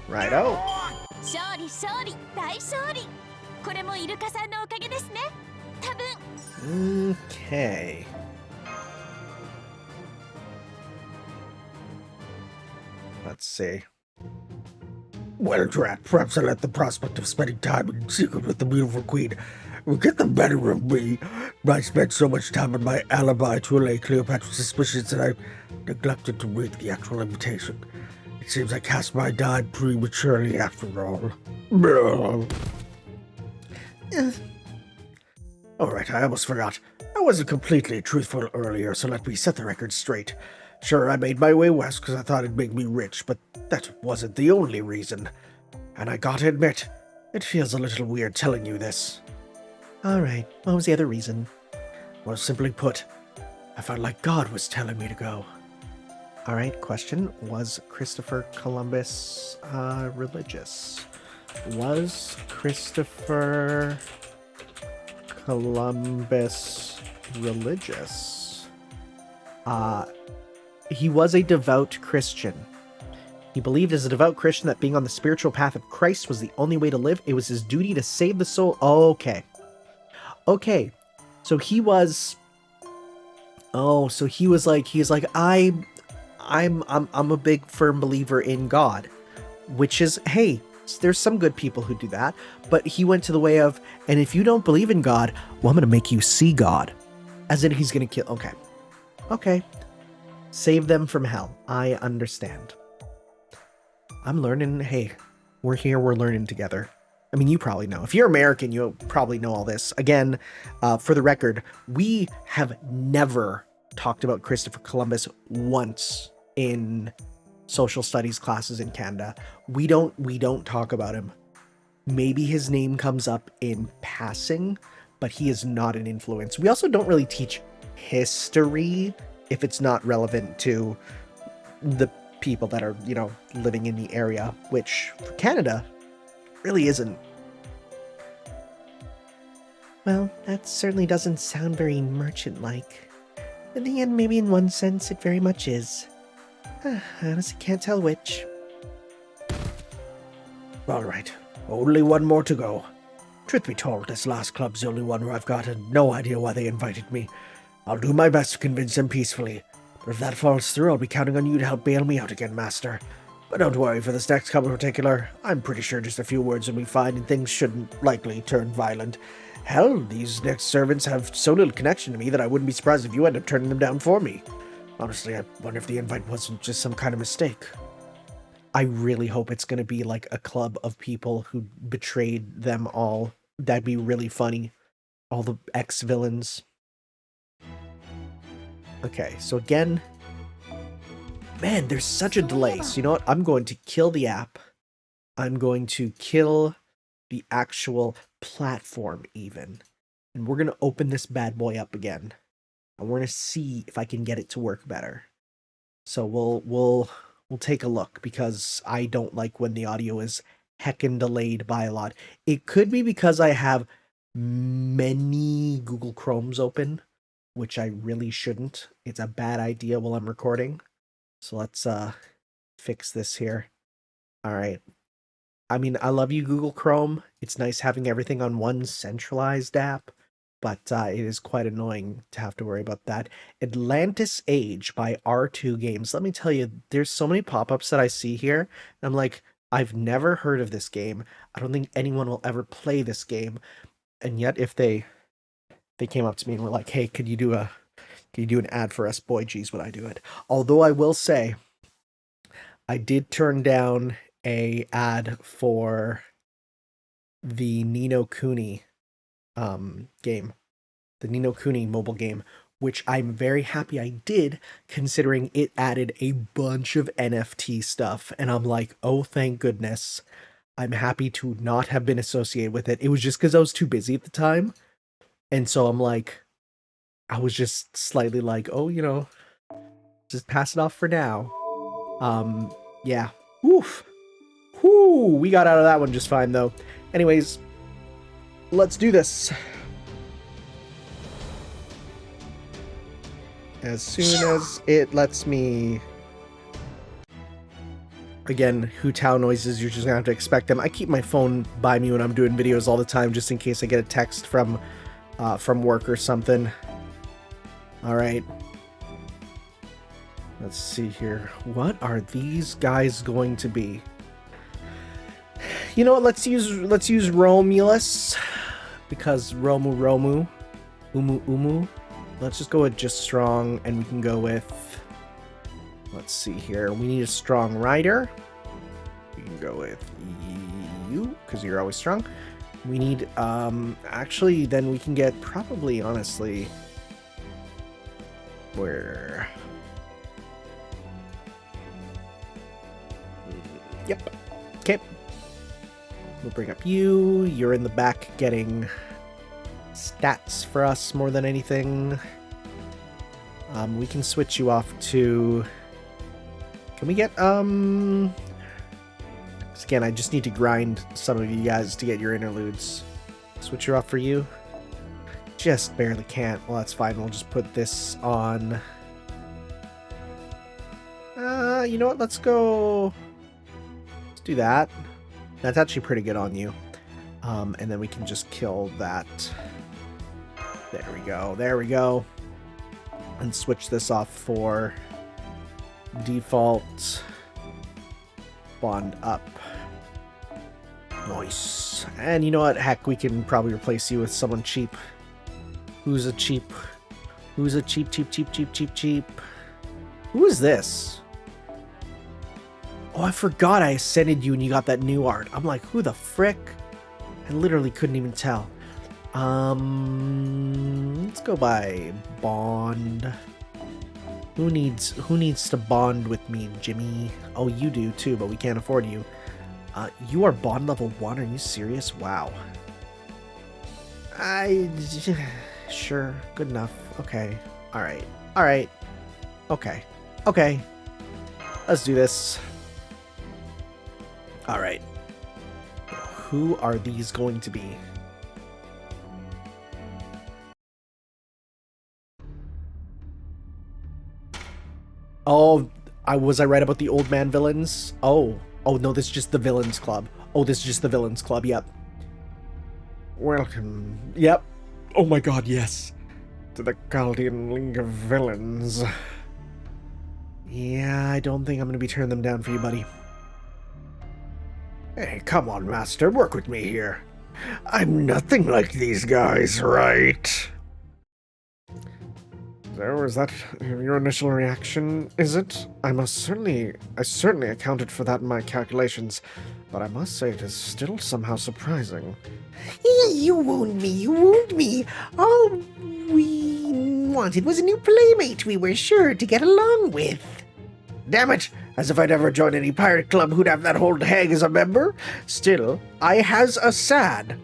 Righto. Okay. Let's see. Well, Drat, perhaps I let the prospect of spending time in secret with the beautiful queen get the better of me. I spent so much time on my alibi to allay Cleopatra's suspicions that I neglected to read the actual invitation. It seems I cast my die prematurely after all. Alright, I almost forgot. I wasn't completely truthful earlier, so let me set the record straight. Sure, I made my way west because I thought it'd make me rich, but that wasn't the only reason. And I gotta admit, it feels a little weird telling you this. Alright, what was the other reason? Well, simply put, I felt like God was telling me to go. Alright, question. Was Christopher Columbus religious? Was Christopher Columbus religious? He was a devout Christian. He believed as a devout Christian that being on the spiritual path of Christ was the only way to live. It was his duty to save the soul. Okay. Okay. So he was... Oh, so he was like, I'm a big firm believer in God. Which is, hey, there's some good people who do that. But he went to the way of, and if you don't believe in God, well, I'm going to make you see God. As in he's going to kill... Okay. Okay. Save them from hell. I understand. I'm learning. Hey, we're here. We're learning together. I mean, you probably know. If you're American, you probably know all this. Again, for the record, we have never talked about Christopher Columbus once in social studies classes in Canada. We don't talk about him. maybe his name comes up in passing, but he is not an influence. We also don't really teach history if it's not relevant to the people that are, you know, living in the area, which for Canada really isn't. Well, that certainly doesn't sound very merchant-like. In the end, maybe in one sense, it very much is. I honestly can't tell which. All right, only one more to go. Truth be told, this last club's the only one where I've got no idea why they invited me. I'll do my best to convince them peacefully, but if that falls through, I'll be counting on you to help bail me out again, Master. But don't worry, for this next couple in particular, I'm pretty sure just a few words will be fine and things shouldn't likely turn violent. Hell, these next servants have so little connection to me that I wouldn't be surprised if you end up turning them down for me. Honestly, I wonder if the invite wasn't just some kind of mistake. I really hope it's going to be like a club of people who betrayed them all. That'd be really funny. All the ex-villains. Okay, so again, man, there's such a delay. So you know what? I'm going to kill the app. I'm going to kill the actual platform even. And we're going to open this bad boy up again. And we're going to see if I can get it to work better. So we'll take a look, because I don't like when the audio is heckin' delayed by a lot. It could be because I have many Google Chromes open, which I really shouldn't. It's a bad idea while I'm recording. So let's fix this here. All right. I mean, I love you, Google Chrome. It's nice having everything on one centralized app, but it is quite annoying to have to worry about that. Atlantis Age by R2 Games. Let me tell you, there's so many pop-ups that I see here. And I'm like, I've never heard of this game. I don't think anyone will ever play this game. And yet, if they came up to me and were like, "Hey, could you do an ad for us?" Boy, geez, would I do it. Although I will say, I did turn down a ad for the Ni no Kuni game, the Ni no Kuni mobile game, which I'm very happy I did, considering it added a bunch of NFT stuff. And I'm like, oh, thank goodness. I'm happy to not have been associated with it. It was just because I was too busy at the time. And so I'm like, I was just slightly like, oh, you know, just pass it off for now. Yeah. Oof. Whoo, we got out of that one just fine, though. Anyways, let's do this. As soon as it lets me... Again, Hu-Tao noises, you're just gonna have to expect them. I keep my phone by me when I'm doing videos all the time, just in case I get a text from work or something. Alright. Let's see here. What are these guys going to be? You know what, let's use Romulus, because Umu. Let's just go with just strong, and we can go with, let's see here, we need a strong rider. We can go with you, because you're always strong. We need, actually, then we can get probably, honestly, where... Yep. Okay. We'll bring up you. You're in the back getting stats for us more than anything. We can switch you off to... Can we get, 'cause again, I just need to grind some of you guys to get your interludes. Switch her off for you. Just barely can't. Well, that's fine. We'll just put this on. You know what? Let's go... Let's do that. That's actually pretty good on you. And then we can just kill that. There we go. There we go. And switch this off for default bond up. Nice. And you know what? Heck, we can probably replace you with someone cheap. Who's a cheap? Who's a cheap? Who is this? Oh, I forgot I ascended you and you got that new art. I'm like, who the frick? I literally couldn't even tell. Let's go by bond. Who needs to bond with me, Jimmy? Oh, you do too, but we can't afford you. You are bond level 1, are you serious? Wow. Sure, good enough. Okay. Alright. Alright. Okay. Okay. Let's do this. Alright. Who are these going to be? Oh, was I right about the old man villains? Oh. Oh, no, this is just the villains club. Oh, this is just the villains club, yep. Welcome. Yep. Oh my god, yes. To the Chaldean League of Villains. Yeah, I don't think I'm gonna be turning them down for you, buddy. Hey, come on, Master, work with me here. I'm nothing like these guys, right? So, is that your initial reaction, is it? I certainly accounted for that in my calculations, but I must say it is still somehow surprising. You wound me, you wound me. All we wanted was a new playmate we were sure to get along with. Damn it! As if I'd ever join any pirate club who'd have that old hag as a member. Still, I has a sad.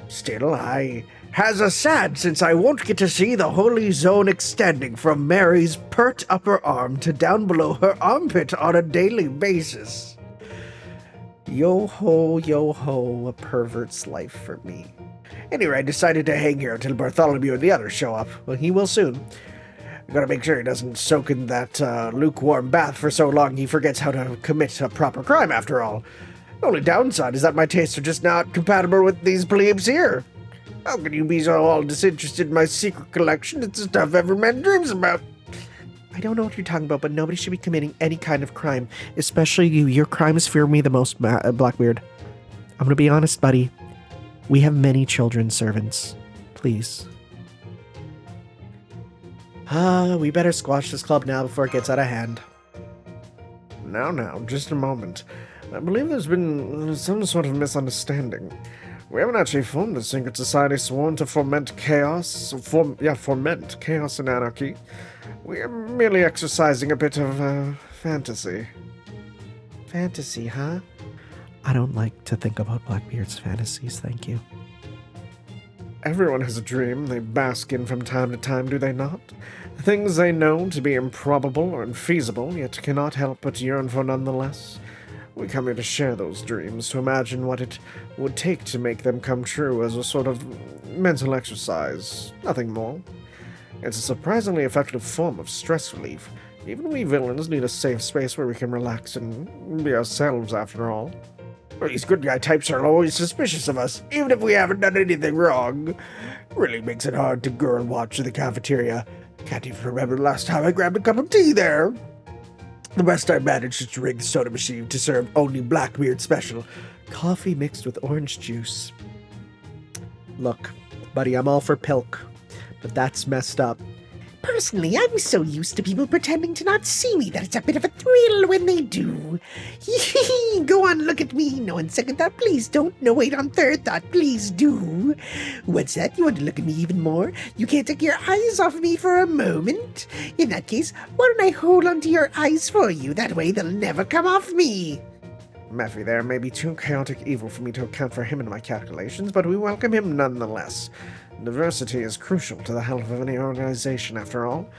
Still, I has a sad since I won't get to see the holy zone extending from Mary's pert upper arm to down below her armpit on a daily basis. Yo ho, a pervert's life for me. Anyway, I decided to hang here until Bartholomew and the others show up. Well, he will soon. I gotta make sure he doesn't soak in that lukewarm bath for so long he forgets how to commit a proper crime after all. The only downside is that my tastes are just not compatible with these plebes here. How can you be so all disinterested in my secret collection? It's the stuff every man dreams about. I don't know what you're talking about, but nobody should be committing any kind of crime, especially you. Your crimes fear me the most, Blackbeard. I'm gonna be honest, buddy. We have many children servants. Please. We better squash this club now before it gets out of hand. Now, just a moment. I believe there's been some sort of misunderstanding. We haven't actually formed a secret society sworn to foment chaos and anarchy. We are merely exercising a bit of fantasy. Fantasy, huh? I don't like to think about Blackbeard's fantasies, thank you. Everyone has a dream they bask in from time to time, do they not? Things they know to be improbable or infeasible, yet cannot help but yearn for nonetheless. We come here to share those dreams, to imagine what it would take to make them come true as a sort of mental exercise, nothing more. It's a surprisingly effective form of stress relief. Even we villains need a safe space where we can relax and be ourselves, after all. These good guy types are always suspicious of us, even if we haven't done anything wrong. Really makes it hard to girl watch in the cafeteria. Can't even remember the last time I grabbed a cup of tea there. The best I managed is to rig the soda machine to serve only Blackbeard special. Coffee mixed with orange juice. Look, buddy, I'm all for pilk, but that's messed up. Personally, I'm so used to people pretending to not see me that it's a bit of a thrill when they do. Go on, look at me. No, on second thought, please don't. No, wait, on third thought, please do. What's that? You want to look at me even more? You can't take your eyes off me for a moment? In that case, why don't I hold onto your eyes for you? That way they'll never come off me. Mephi there may be too chaotic evil for me to account for him in my calculations, but we welcome him nonetheless. Diversity is crucial to the health of any organization, after all.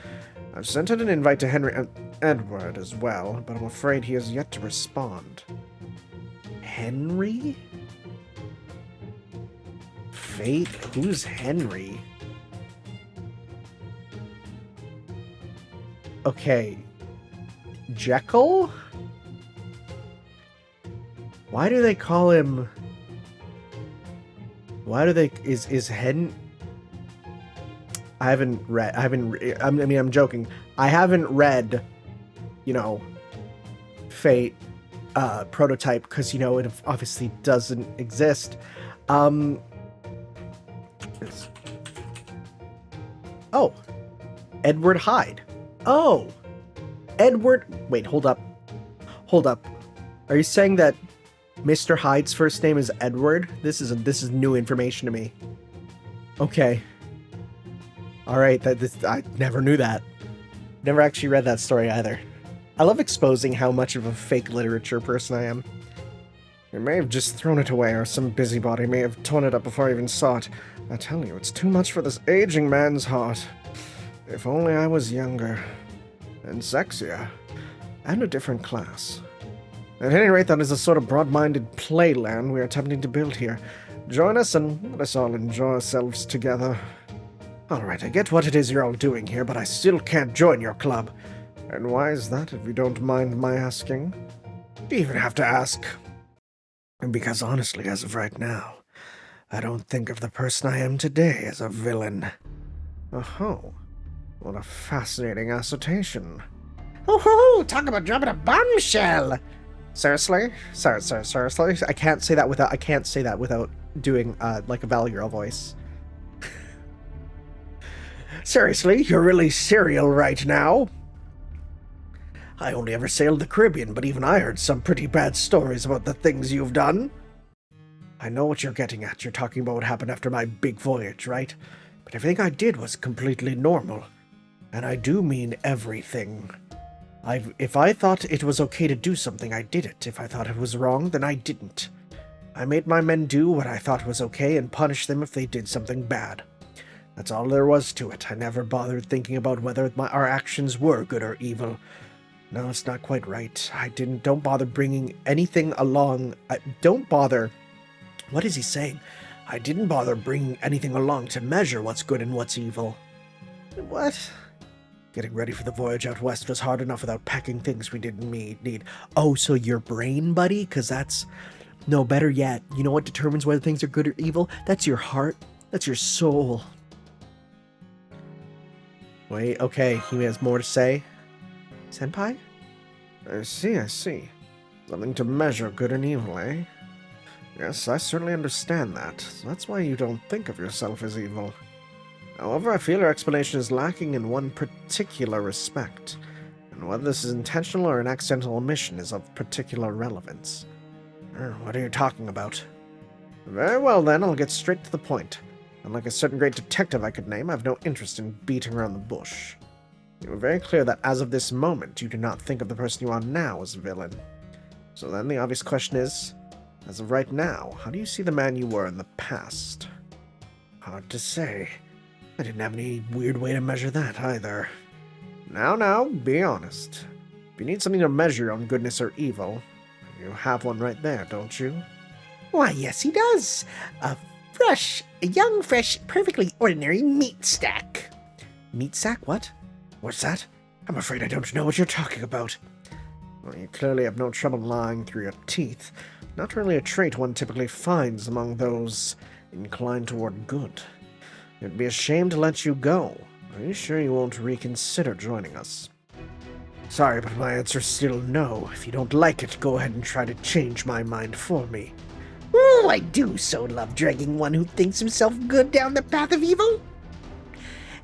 I've sent out an invite to Henry and Edward as well, but I'm afraid he has yet to respond. Henry? Fate? Who's Henry? Okay. Jekyll? Why do they call him... Why do they... Is Hen... I'm joking. I haven't read, Fate prototype, because, it obviously doesn't exist. Oh, Edward Hyde. Oh, Edward... Wait, hold up. Are you saying that Mr. Hyde's first name is Edward? This is new information to me. Okay. All right, I never knew that. Never actually read that story either. I love exposing how much of a fake literature person I am. You may have just thrown it away, or some busybody may have torn it up before I even saw it. I tell you, it's too much for this aging man's heart. If only I was younger, and sexier, and a different class. At any rate, that is the sort of broad-minded playland we are attempting to build here. Join us and let us all enjoy ourselves together. Alright, I get what it is you're all doing here, but I still can't join your club. And why is that, if you don't mind my asking? Do you even have to ask? Because honestly, as of right now, I don't think of the person I am today as a villain. Oh, what a fascinating assertion. Oh, talk about dropping a bombshell! Seriously? Seriously? I can't say that without doing like a Valley Girl voice. Seriously, you're really serial right now? I only ever sailed the Caribbean, but even I heard some pretty bad stories about the things you've done. I know what you're getting at. You're talking about what happened after my big voyage, right? But everything I did was completely normal. And I do mean everything. If I thought it was okay to do something, I did it. If I thought it was wrong, then I didn't. I made my men do what I thought was okay and punished them if they did something bad. That's all there was to it. I never bothered thinking about whether our actions were good or evil. No, it's not quite right. Don't bother bringing anything along. Don't bother. What is he saying? I didn't bother bringing anything along to measure what's good and what's evil. What? Getting ready for the voyage out west was hard enough without packing things we didn't need. Oh, so your brain, buddy? Because that's... No, better yet. You know what determines whether things are good or evil? That's your heart. That's your soul. Wait, okay, he has more to say. Senpai? I see. Something to measure good and evil, eh? Yes, I certainly understand that. That's why you don't think of yourself as evil. However, I feel your explanation is lacking in one particular respect, and whether this is intentional or an accidental omission is of particular relevance. What are you talking about? Very well then, I'll get straight to the point. Unlike a certain great detective I could name, I have no interest in beating around the bush. You were very clear that as of this moment, you do not think of the person you are now as a villain. So then the obvious question is, as of right now, how do you see the man you were in the past? Hard to say. I didn't have any weird way to measure that either. Now, be honest. If you need something to measure on goodness or evil, you have one right there, don't you? Why, yes, he does. A young, fresh, perfectly ordinary meat stack. Meat sack? What? What's that? I'm afraid I don't know what you're talking about. Well, you clearly have no trouble lying through your teeth. Not really a trait one typically finds among those inclined toward good. It'd be a shame to let you go. Are you sure you won't reconsider joining us? Sorry, but my answer's still no. If you don't like it, go ahead and try to change my mind for me. Ooh, I do so love dragging one who thinks himself good down the path of evil.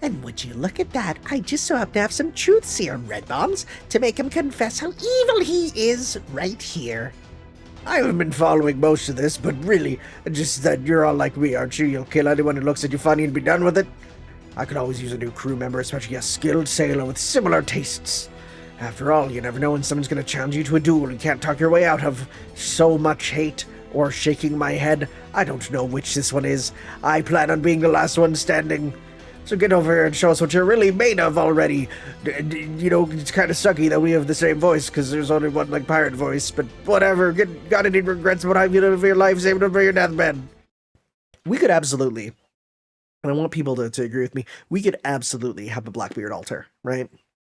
And would you look at that, I just so happen to have some truth serum red bombs to make him confess how evil he is right here. I haven't been following most of this, but really, just that you're all like me, aren't you? You'll kill anyone who looks at you funny and be done with it. I could always use a new crew member, especially a skilled sailor with similar tastes. After all, you never know when someone's going to challenge you to a duel you can't talk your way out of. So much hate, or shaking my head. I don't know which this one is. I plan on being the last one standing. So get over here and show us what you're really made of already. You know, it's kind of sucky that we have the same voice, because there's only one, like, pirate voice, but whatever. Got any regrets about how you live your life saving over your deathbed? We could absolutely, and I want people to agree with me, we could absolutely have a Blackbeard altar, right?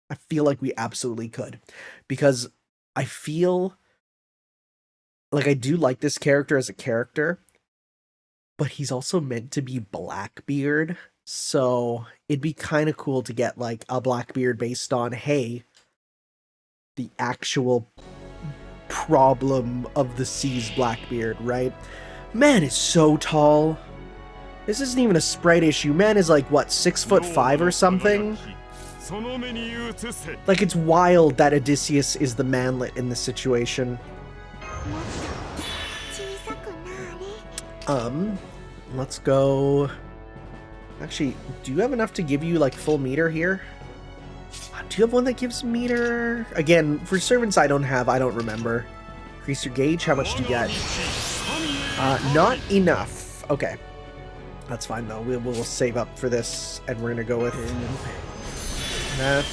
I feel like we absolutely could. Because I feel like I do like this character as a character, but he's also meant to be Blackbeard. So it'd be kind of cool to get like a Blackbeard based on, hey, the actual problem of the sea's Blackbeard, right? Man is so tall. This isn't even a sprite issue. Man is like, what, 6'5" or something? Like, it's wild that Odysseus is the manlet in this situation. Let's go... Actually, do you have enough to give you, like, full meter here? Do you have one that gives meter? Again, for servants I don't remember. Increase your gauge, how much do you get? Not enough. Okay. That's fine though. We'll save up for this and we're gonna go with that.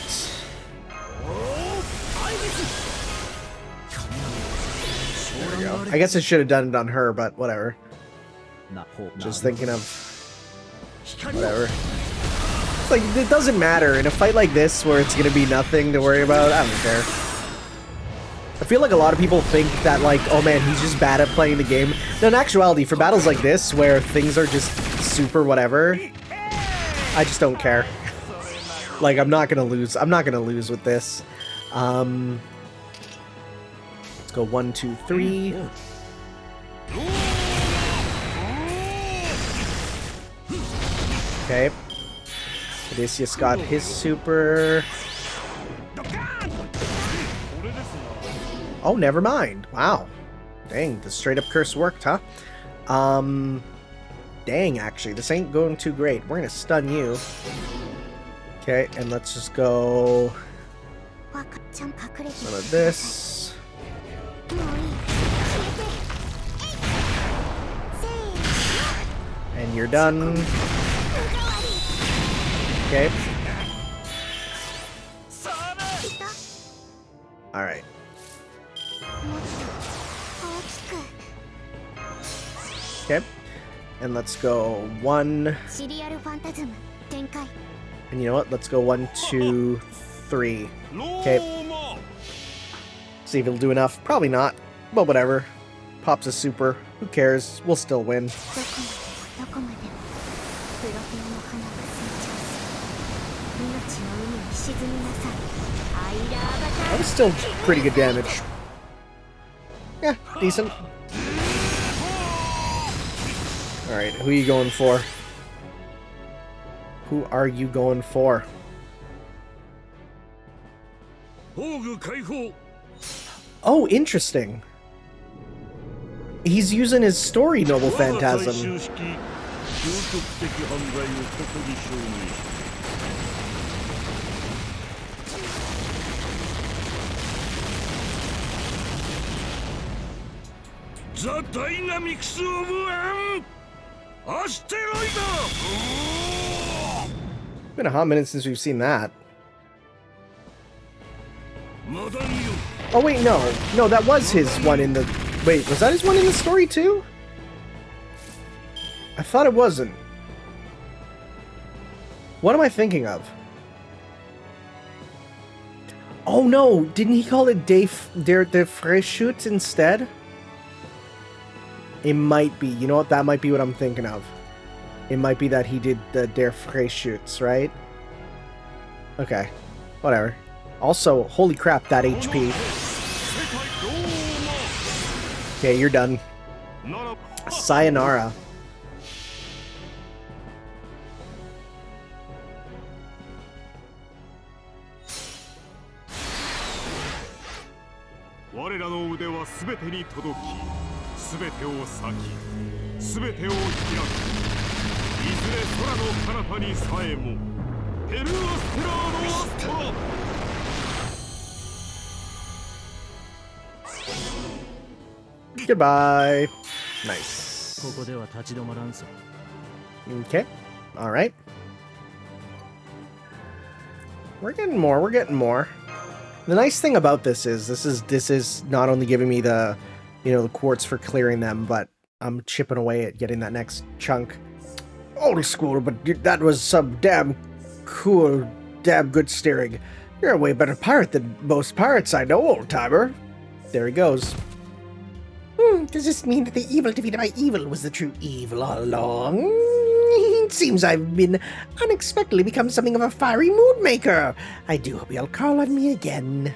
There we go. I guess I should have done it on her, but whatever. Just thinking of whatever. It's like, it doesn't matter in a fight like this where it's gonna be nothing to worry about. I don't care. I feel like a lot of people think that, like, oh man, he's just bad at playing the game. No, in actuality, for battles like this where things are just super whatever, I just don't care. Like, I'm not gonna lose. I'm not gonna lose with this. Let's go 1, 2, 3. Okay. Odysseus got his super. Oh, never mind. Wow. Dang, the straight up curse worked, huh? Dang, actually, this ain't going too great. We're gonna stun you. Okay, and let's just go some of this. And you're done. Okay. Alright. Okay. And let's go 1. And you know what? Let's go 1, 2, 3. Okay. See if it'll do enough. Probably not. But whatever. Pops a super. Who cares? We'll still win. That was still pretty good damage. Yeah, decent. Alright, who are you going for? Who are you going for? Oh, interesting. He's using his story Noble Phantasm. The dynamics of an asteroid! It's been a hot minute since we've seen that. Oh wait, no. No, that was his one in the... Wait, was that his one in the story too? I thought it wasn't. What am I thinking of? Oh no, didn't he call it Der Freischütz instead? It might be. You know what? That might be what I'm thinking of. It might be that he did the Der Freischütz, right? Okay. Whatever. Also, holy crap, that HP. Okay, you're done. Sayonara. Goodbye. Nice. Okay. Alright. We're getting more. We're getting more. The nice thing about this is this is not only giving me the, you know, the quartz for clearing them, but I'm chipping away at getting that next chunk. Holy school, but that was some damn cool, damn good steering. You're a way better pirate than most pirates I know, old timer. There he goes. Does this mean that the evil defeated by evil was the true evil all along? It seems I've been unexpectedly become something of a fiery mood maker. I do hope you'll call on me again.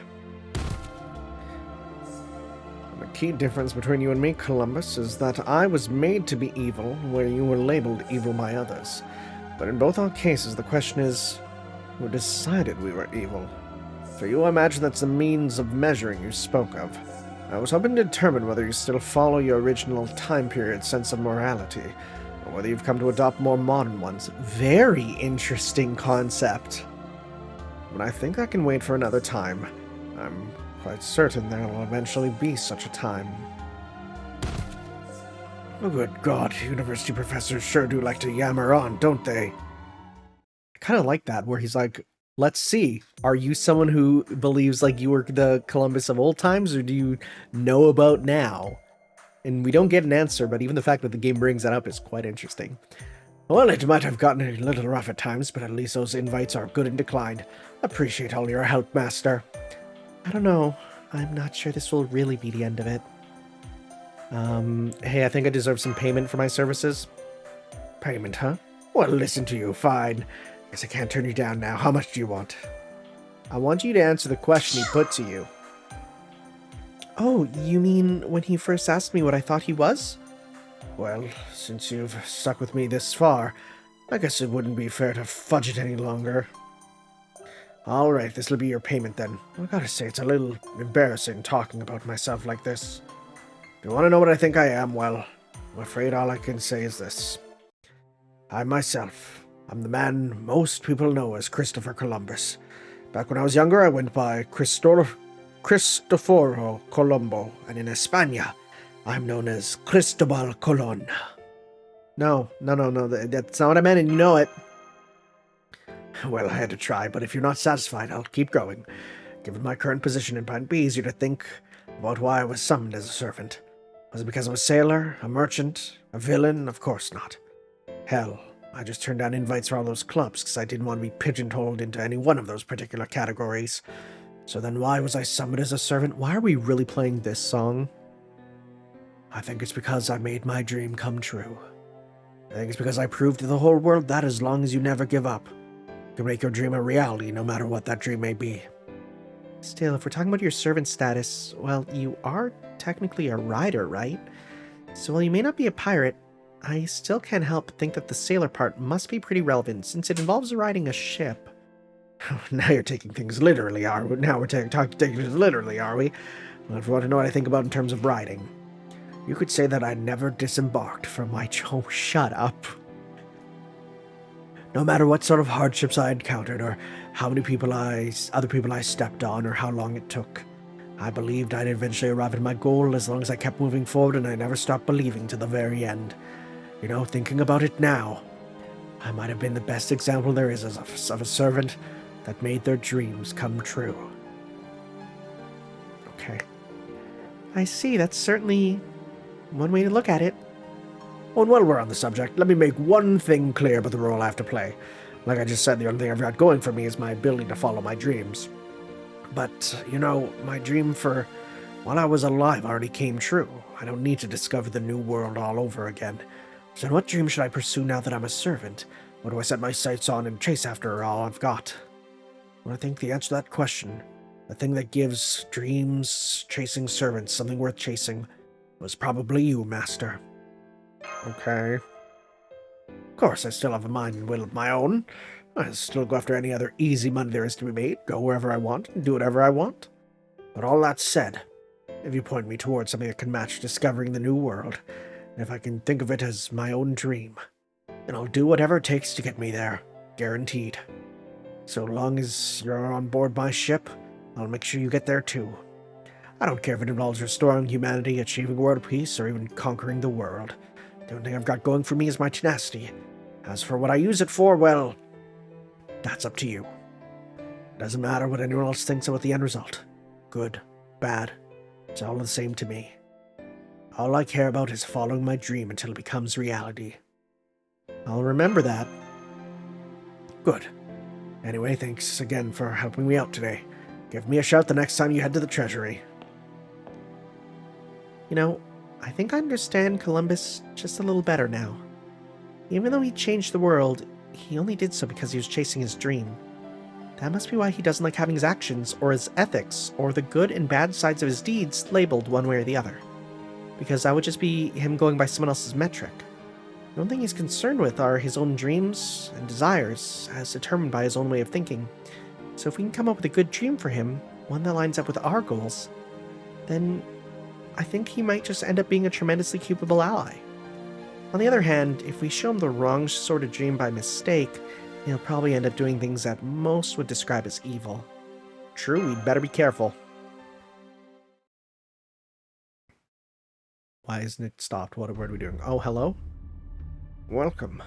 The key difference between you and me, Columbus, is that I was made to be evil, where you were labeled evil by others. But in both our cases, the question is, who decided we were evil? For you, I imagine that's the means of measuring you spoke of. I was hoping to determine whether you still follow your original time period sense of morality, or whether you've come to adopt more modern ones. Very interesting concept. but I think I can wait for another time. I'm quite certain there will eventually be such a time. Oh, good God, university professors sure do like to yammer on, don't they? I kind of like that, where he's like, let's see, are you someone who believes like you were the Columbus of old times, or do you know about now? And we don't get an answer, but even the fact that the game brings that up is quite interesting. Well, it might have gotten a little rough at times, but at least those invites are good and declined. Appreciate all your help, Master. I don't know. I'm not sure this will really be the end of it. Hey, I think I deserve some payment for my services. Payment, huh? Well, listen to you, fine. Guess I can't turn you down now. How much do you want? I want you to answer the question he put to you. Oh, you mean when he first asked me what I thought he was? Well, since you've stuck with me this far, I guess it wouldn't be fair to fudge it any longer. Alright, this'll be your payment then. I gotta say, it's a little embarrassing talking about myself like this. If you want to know what I think I am, well, I'm afraid all I can say is this. I'm the man most people know as Christopher Columbus. Back when I was younger, I went by Cristoforo Colombo, and in España, I'm known as Cristobal Colon. No, that's not what I meant, and you know it. Well, I had to try, but if you're not satisfied, I'll keep going. Given my current position, it might be easier to think about why I was summoned as a servant. Was it because I'm a sailor, a merchant, a villain? Of course not. Hell, I just turned down invites for all those clubs because I didn't want to be pigeonholed into any one of those particular categories. So then why was I summoned as a servant? Why are we really playing this song? I think it's because I made my dream come true. I think it's because I proved to the whole world that as long as you never give up, you can make your dream a reality no matter what that dream may be. Still, if we're talking about your servant status, well, you are technically a rider, right? So while you may not be a pirate, I still can't help but think that the sailor part must be pretty relevant, since it involves riding a ship. Now you're taking things literally, are we? Now we're taking things literally, are we? Well, if you want to know what I think about in terms of riding, you could say that I never disembarked from my... Oh, shut up. No matter what sort of hardships I encountered, or how many other people I stepped on, or how long it took, I believed I'd eventually arrive at my goal as long as I kept moving forward, and I never stopped believing to the very end. You know, thinking about it now, I might have been the best example there is of a servant that made their dreams come true. Okay. I see, that's certainly one way to look at it. Oh, and while we're on the subject, let me make one thing clear about the role I have to play. Like I just said, the only thing I've got going for me is my ability to follow my dreams. But, you know, my dream for while I was alive already came true. I don't need to discover the new world all over again. So what dream should I pursue now that I'm a servant? What do I set my sights on and chase after all I've got? Well, I think the answer to that question, the thing that gives dreams chasing servants something worth chasing, was probably you, Master. Okay. Of course, I still have a mind and will of my own. I still go after any other easy money there is to be made, go wherever I want, and do whatever I want. But all that said, if you point me towards something that can match discovering the new world, and if I can think of it as my own dream, then I'll do whatever it takes to get me there, guaranteed. So long as you're on board my ship, I'll make sure you get there too. I don't care if it involves restoring humanity, achieving world peace, or even conquering the world. The only thing I've got going for me is my tenacity. As for what I use it for, well, that's up to you. It doesn't matter what anyone else thinks about the end result. Good, bad, it's all the same to me. All I care about is following my dream until it becomes reality. I'll remember that. Good. Anyway, thanks again for helping me out today. Give me a shout the next time you head to the treasury. You know, I think I understand Columbus just a little better now. Even though he changed the world, he only did so because he was chasing his dream. That must be why he doesn't like having his actions, or his ethics, or the good and bad sides of his deeds labeled one way or the other. Because that would just be him going by someone else's metric. The only thing he's concerned with are his own dreams and desires, as determined by his own way of thinking. So if we can come up with a good dream for him, one that lines up with our goals, then I think he might just end up being a tremendously capable ally. On the other hand, if we show him the wrong sort of dream by mistake, He'll probably end up doing things that most would describe as evil. True, we'd better be careful. Why isn't it stopped? What are we doing? Oh, hello? Welcome.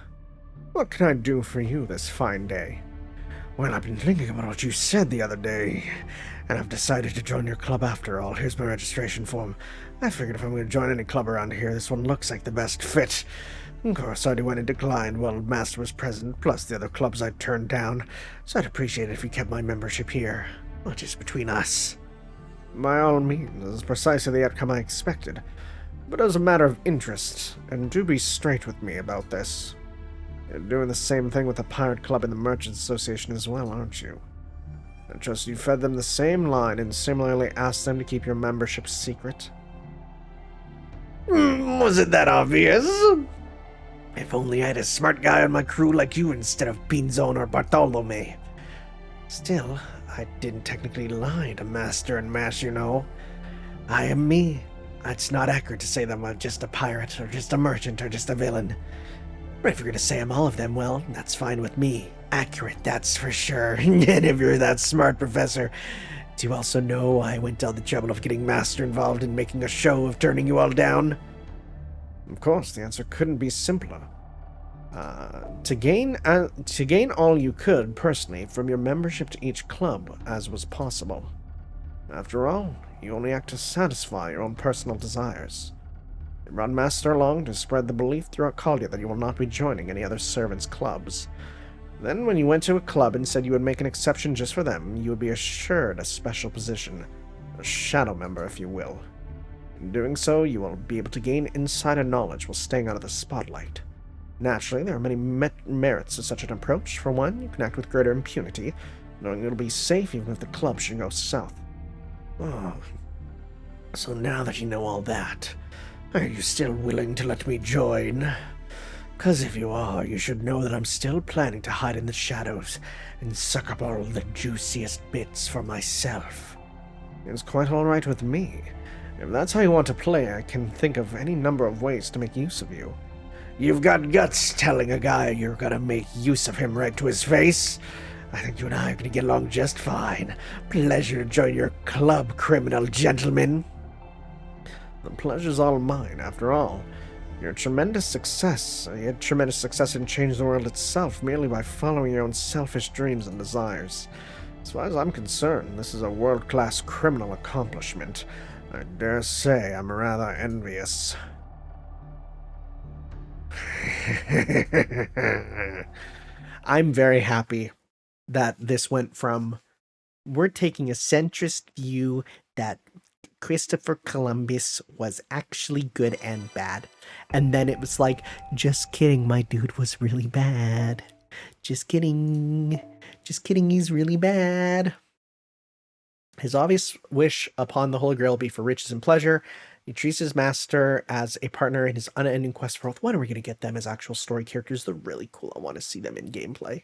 What can I do for you this fine day? Well, I've been thinking about what you said the other day, and I've decided to join your club after all. Here's my registration form. I figured if I'm going to join any club around here, this one looks like the best fit. Of course, I already went and declined while Master was present, plus the other clubs I'd turned down, so I'd appreciate it if you kept my membership here. Not just between us. By all means, this is precisely the outcome I expected. But as a matter of interest, and do be straight with me about this. You're doing the same thing with the Pirate Club and the Merchants Association as well, aren't you? I trust you fed them the same line and similarly asked them to keep your membership secret. Was it that obvious? If only I had a smart guy on my crew like you instead of Pinzon or Bartolome. Still, I didn't technically lie to Master and Mash, you know. I am me. It's not accurate to say that I'm just a pirate, or just a merchant, or just a villain. But if you're going to say I'm all of them, well, that's fine with me. Accurate, that's for sure. And if you're that smart, Professor, do you also know I went to all the trouble of getting Master involved in making a show of turning you all down? Of course, the answer couldn't be simpler. To gain all you could, personally, from your membership to each club, as was possible. After all, you only act to satisfy your own personal desires. You brought Master along to spread the belief throughout Kalia that you will not be joining any other servants' clubs. Then, when you went to a club and said you would make an exception just for them, you would be assured a special position. A shadow member, if you will. In doing so, you will be able to gain insider knowledge while staying out of the spotlight. Naturally, there are many merits to such an approach. For one, you can act with greater impunity, knowing you'll be safe even if the club should go south. Oh, so now that you know all that, are you still willing to let me join? 'Cause if you are, you should know that I'm still planning to hide in the shadows and suck up all the juiciest bits for myself. It's quite all right with me. If that's how you want to play, I can think of any number of ways to make use of you. You've got guts telling a guy you're gonna make use of him right to his face. I think you and I are gonna get along just fine. Pleasure to join your club, criminal gentleman. The pleasure's all mine, after all. You had tremendous success in changing the world itself merely by following your own selfish dreams and desires. As far as I'm concerned, this is a world-class criminal accomplishment. I dare say I'm rather envious. I'm very happy that this went from we're taking a centrist view that Christopher Columbus was actually good and bad. And then it was like, just kidding, my dude was really bad. Just kidding. Just kidding, he's really bad. His obvious wish upon the Holy Grail will be for riches and pleasure. He treats his master as a partner in his unending quest for wealth. When are we going to get them as actual story characters? They're really cool. I want to see them in gameplay.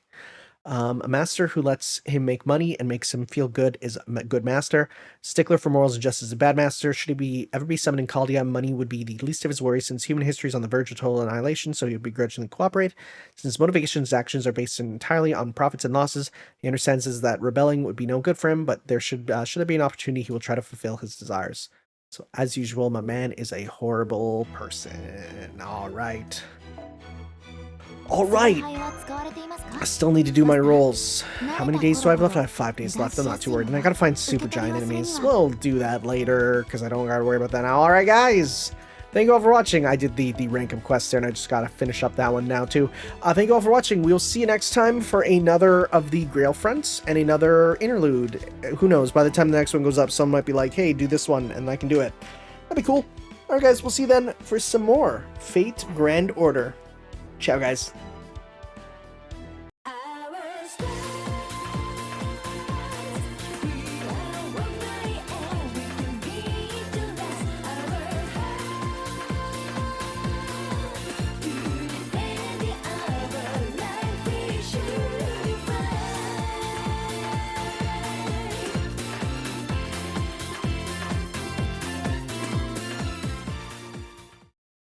A master who lets him make money and makes him feel good is a good master. Stickler for morals and justice is a bad master. Should he ever be summoned in Caldia, money would be the least of his worries, since human history is on the verge of total annihilation, so he would begrudgingly cooperate. Since motivations and actions are based entirely on profits and losses, he understands that rebelling would be no good for him, but there should there be an opportunity, he will try to fulfill his desires. So, as usual, my man is a horrible person. All right. I still need to do my rolls. How many days do I have left? I have 5 days left. I'm not too worried. And I gotta find super giant enemies. We'll do that later, because I don't gotta worry about that now. Alright, guys. Thank you all for watching. I did the rank up quest there, and I just gotta finish up that one now, too. Thank you all for watching. We'll see you next time for another of the Grail Fronts and another Interlude. Who knows? By the time the next one goes up, someone might be like, hey, do this one, and I can do it. That'd be cool. Alright, guys. We'll see you then for some more Fate Grand Order. Ciao, guys.